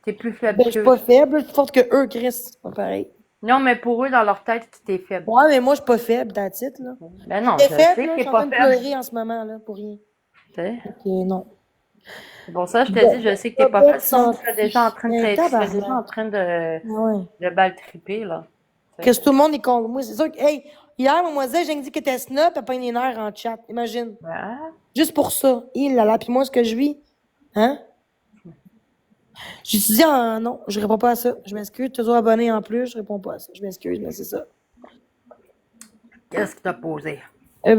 T'es plus faible Ben, je suis qu'eux. pas faible, je suis plus forte que eux, Chris. C'est pas pareil. Non, mais pour eux, dans leur tête, t'es faible. Ouais, mais moi, je suis pas faible, that's it, là. Ben non, T'es je faible, sais là, que je t'es suis en pas train de faible. pleurer en ce moment, là, pour rien. Tu sais. Ok, non. C'est pour ça que je te dis, je sais que t'es pas faible. Sinon, tu serais déjà en train de, Mais tu serais tabarnak. déjà en train Ouais. de balle triper, là. Qu'est-ce que tout le monde est contre moi? C'est sûr que, hey, hier, mademoiselle, j'ai dit qu'elle était snob, elle peint les nerfs en chat. Imagine. Ouais. Juste pour ça. Il là là. Puis moi, ce que je vis, hein? J'ai dit, non, je réponds pas à ça. Je m'excuse, toujours abonné en plus, je réponds pas à ça. Je m'excuse, mais c'est ça. Qu'est-ce que t'as posé? Ben,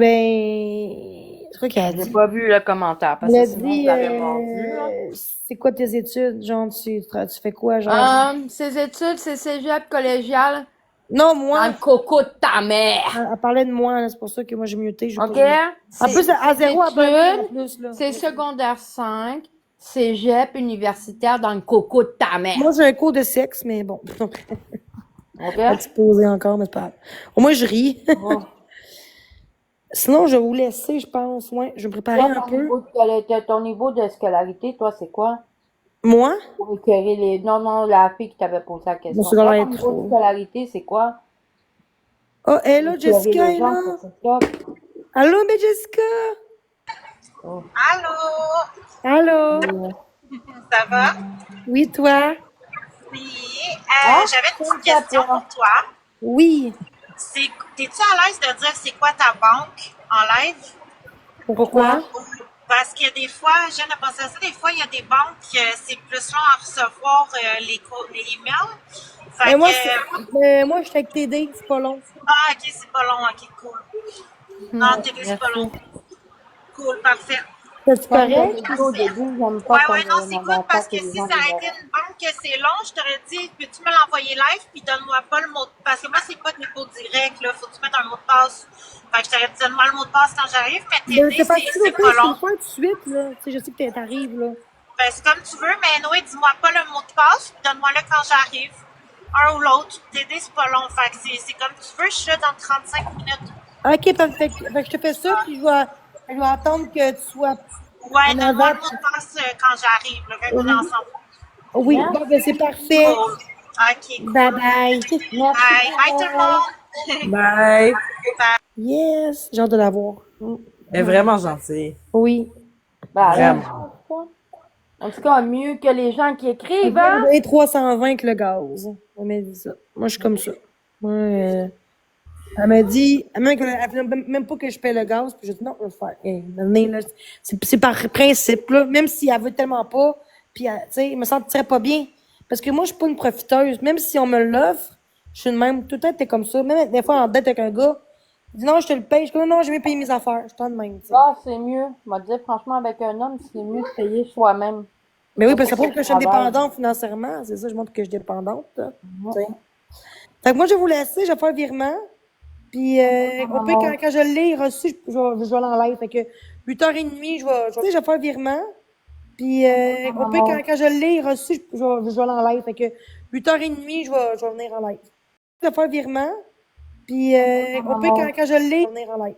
c'est quoi qu'elle a J'ai dit? pas vu le commentaire, parce Elle a que sinon, dit, je l'aurais mordu, là. c'est quoi tes études? Genre, tu fais quoi, genre? Ses études, c'est cégep collégial Non, dans moi, le coco de ta mère. elle parlait de moi, là, c'est pour ça que moi, j'ai muté. j'ai OK? pas- En plus, à zéro abonné, en études, plus, là. c'est secondaire 5, cégep universitaire dans le coco de ta mère. Moi, j'ai un cours de sexe, mais bon. OK? Pas exposé encore, mais c'est pas grave. Au moins, je ris. Bon. Sinon, je vais vous laisser, je pense. Ouais, je vais me préparer Toi, un peu. ton niveau de scolarité, toi, c'est quoi? Moi? Pour éclairer les... Non, la fille qui t'avait posé la question. Mon secondaire Toi, ton est niveau trop. de scolarité, c'est quoi? Oh, hello, Éclairer Jessica, les est gens là. sur TikTok. Allô, mais Jessica? Allô, Allô? ça va? Oui, toi? Oui, Ah, j'avais une c'est petite question ça, toi. pour toi. Oui. T'es-tu à l'aise de dire c'est quoi ta banque en live? Pourquoi? Parce que des fois, je viens de penser à ça, des fois, il y a des banques, c'est plus long à recevoir les emails. Fait Mais moi, que, moi, je suis avec TD, c'est pas long. ah, ok, c'est pas long, ok, cool. Non, TD, c'est pas long. Cool, parfait. C'est Comme correct? je dis au début, j'aime pas Ouais, quand ouais, non, c'est on cool entend parce que que les si gens ça disent, a été une banque que c'est long, je t'aurais dit, peux-tu me l'envoyer live puis donne-moi pas le mot de passe. Parce que moi, c'est pas dépôt direct, là. Faut que tu mettes un mot de passe. Fait que je t'aurais dit, donne-moi le mot de passe quand j'arrive, mais Ben, TD, c'est pas si c'est tu pas le long. faire tout de suite, là. Tu sais, je sais que t'arrives, là. Ben, c'est comme tu veux, mais Noé, dis-moi pas le mot de passe puis donne-moi-le quand j'arrive. Un ou l'autre. TD, c'est pas long. Fait que c'est comme tu veux, je suis là dans 35 minutes. Ok, parfait. Fait que je te fais ça, puis je vais attendre que tu sois Ouais, en donne-moi avant. le mot de passe quand j'arrive, là, quand on est ensemble. Oui, bon, ben, c'est parfait. Cool. Ok, cool. Bye bye. merci. Bye. Bye tout le monde. Bye. Yes, j'ai hâte de la voir. Elle est vraiment gentille. Oui. Ben, Vraiment. En tout cas, mieux que les gens qui Elle écrivent, m'a hein? donné 320 avec le gaz. Elle m'a dit ça. Moi, je suis comme ça. Moi, elle m'a dit, elle voulait même pas que je paie le gaz, puis j'ai dit non, je vais le faire. Donné, là, c'est par principe, là. Même si elle veut tellement pas, puis, tu sais, je me sentirais pas bien. Parce que moi, je suis pas une profiteuse. Même si on me l'offre, je suis de même. Tout le temps, t'es comme ça. Même des fois, en dette avec un gars, il dit non, je te le paye. Je dis non, je vais payer mes affaires. Je suis de même, tu sais. Ah, c'est mieux. Je vais te dire, franchement, avec un homme, c'est mieux de payer soi-même. Mais oui, parce que ça prouve que je suis Travail. indépendante financièrement. C'est ça, je montre que je suis dépendante, là. Tu sais. Fait que moi, je vais vous laisser, je vais faire le virement. Puis, au pire, quand je l'ai reçu, je vais l'enlève. Fait que 8h30, tu sais, je vais faire le virement. Puis, au pire, quand je l'ai reçu, je vais l'enlève. Fait que 8h30, je vais venir en live. Je vais faire le virement. Puis, au pire, quand je l'ai, je vais venir en live.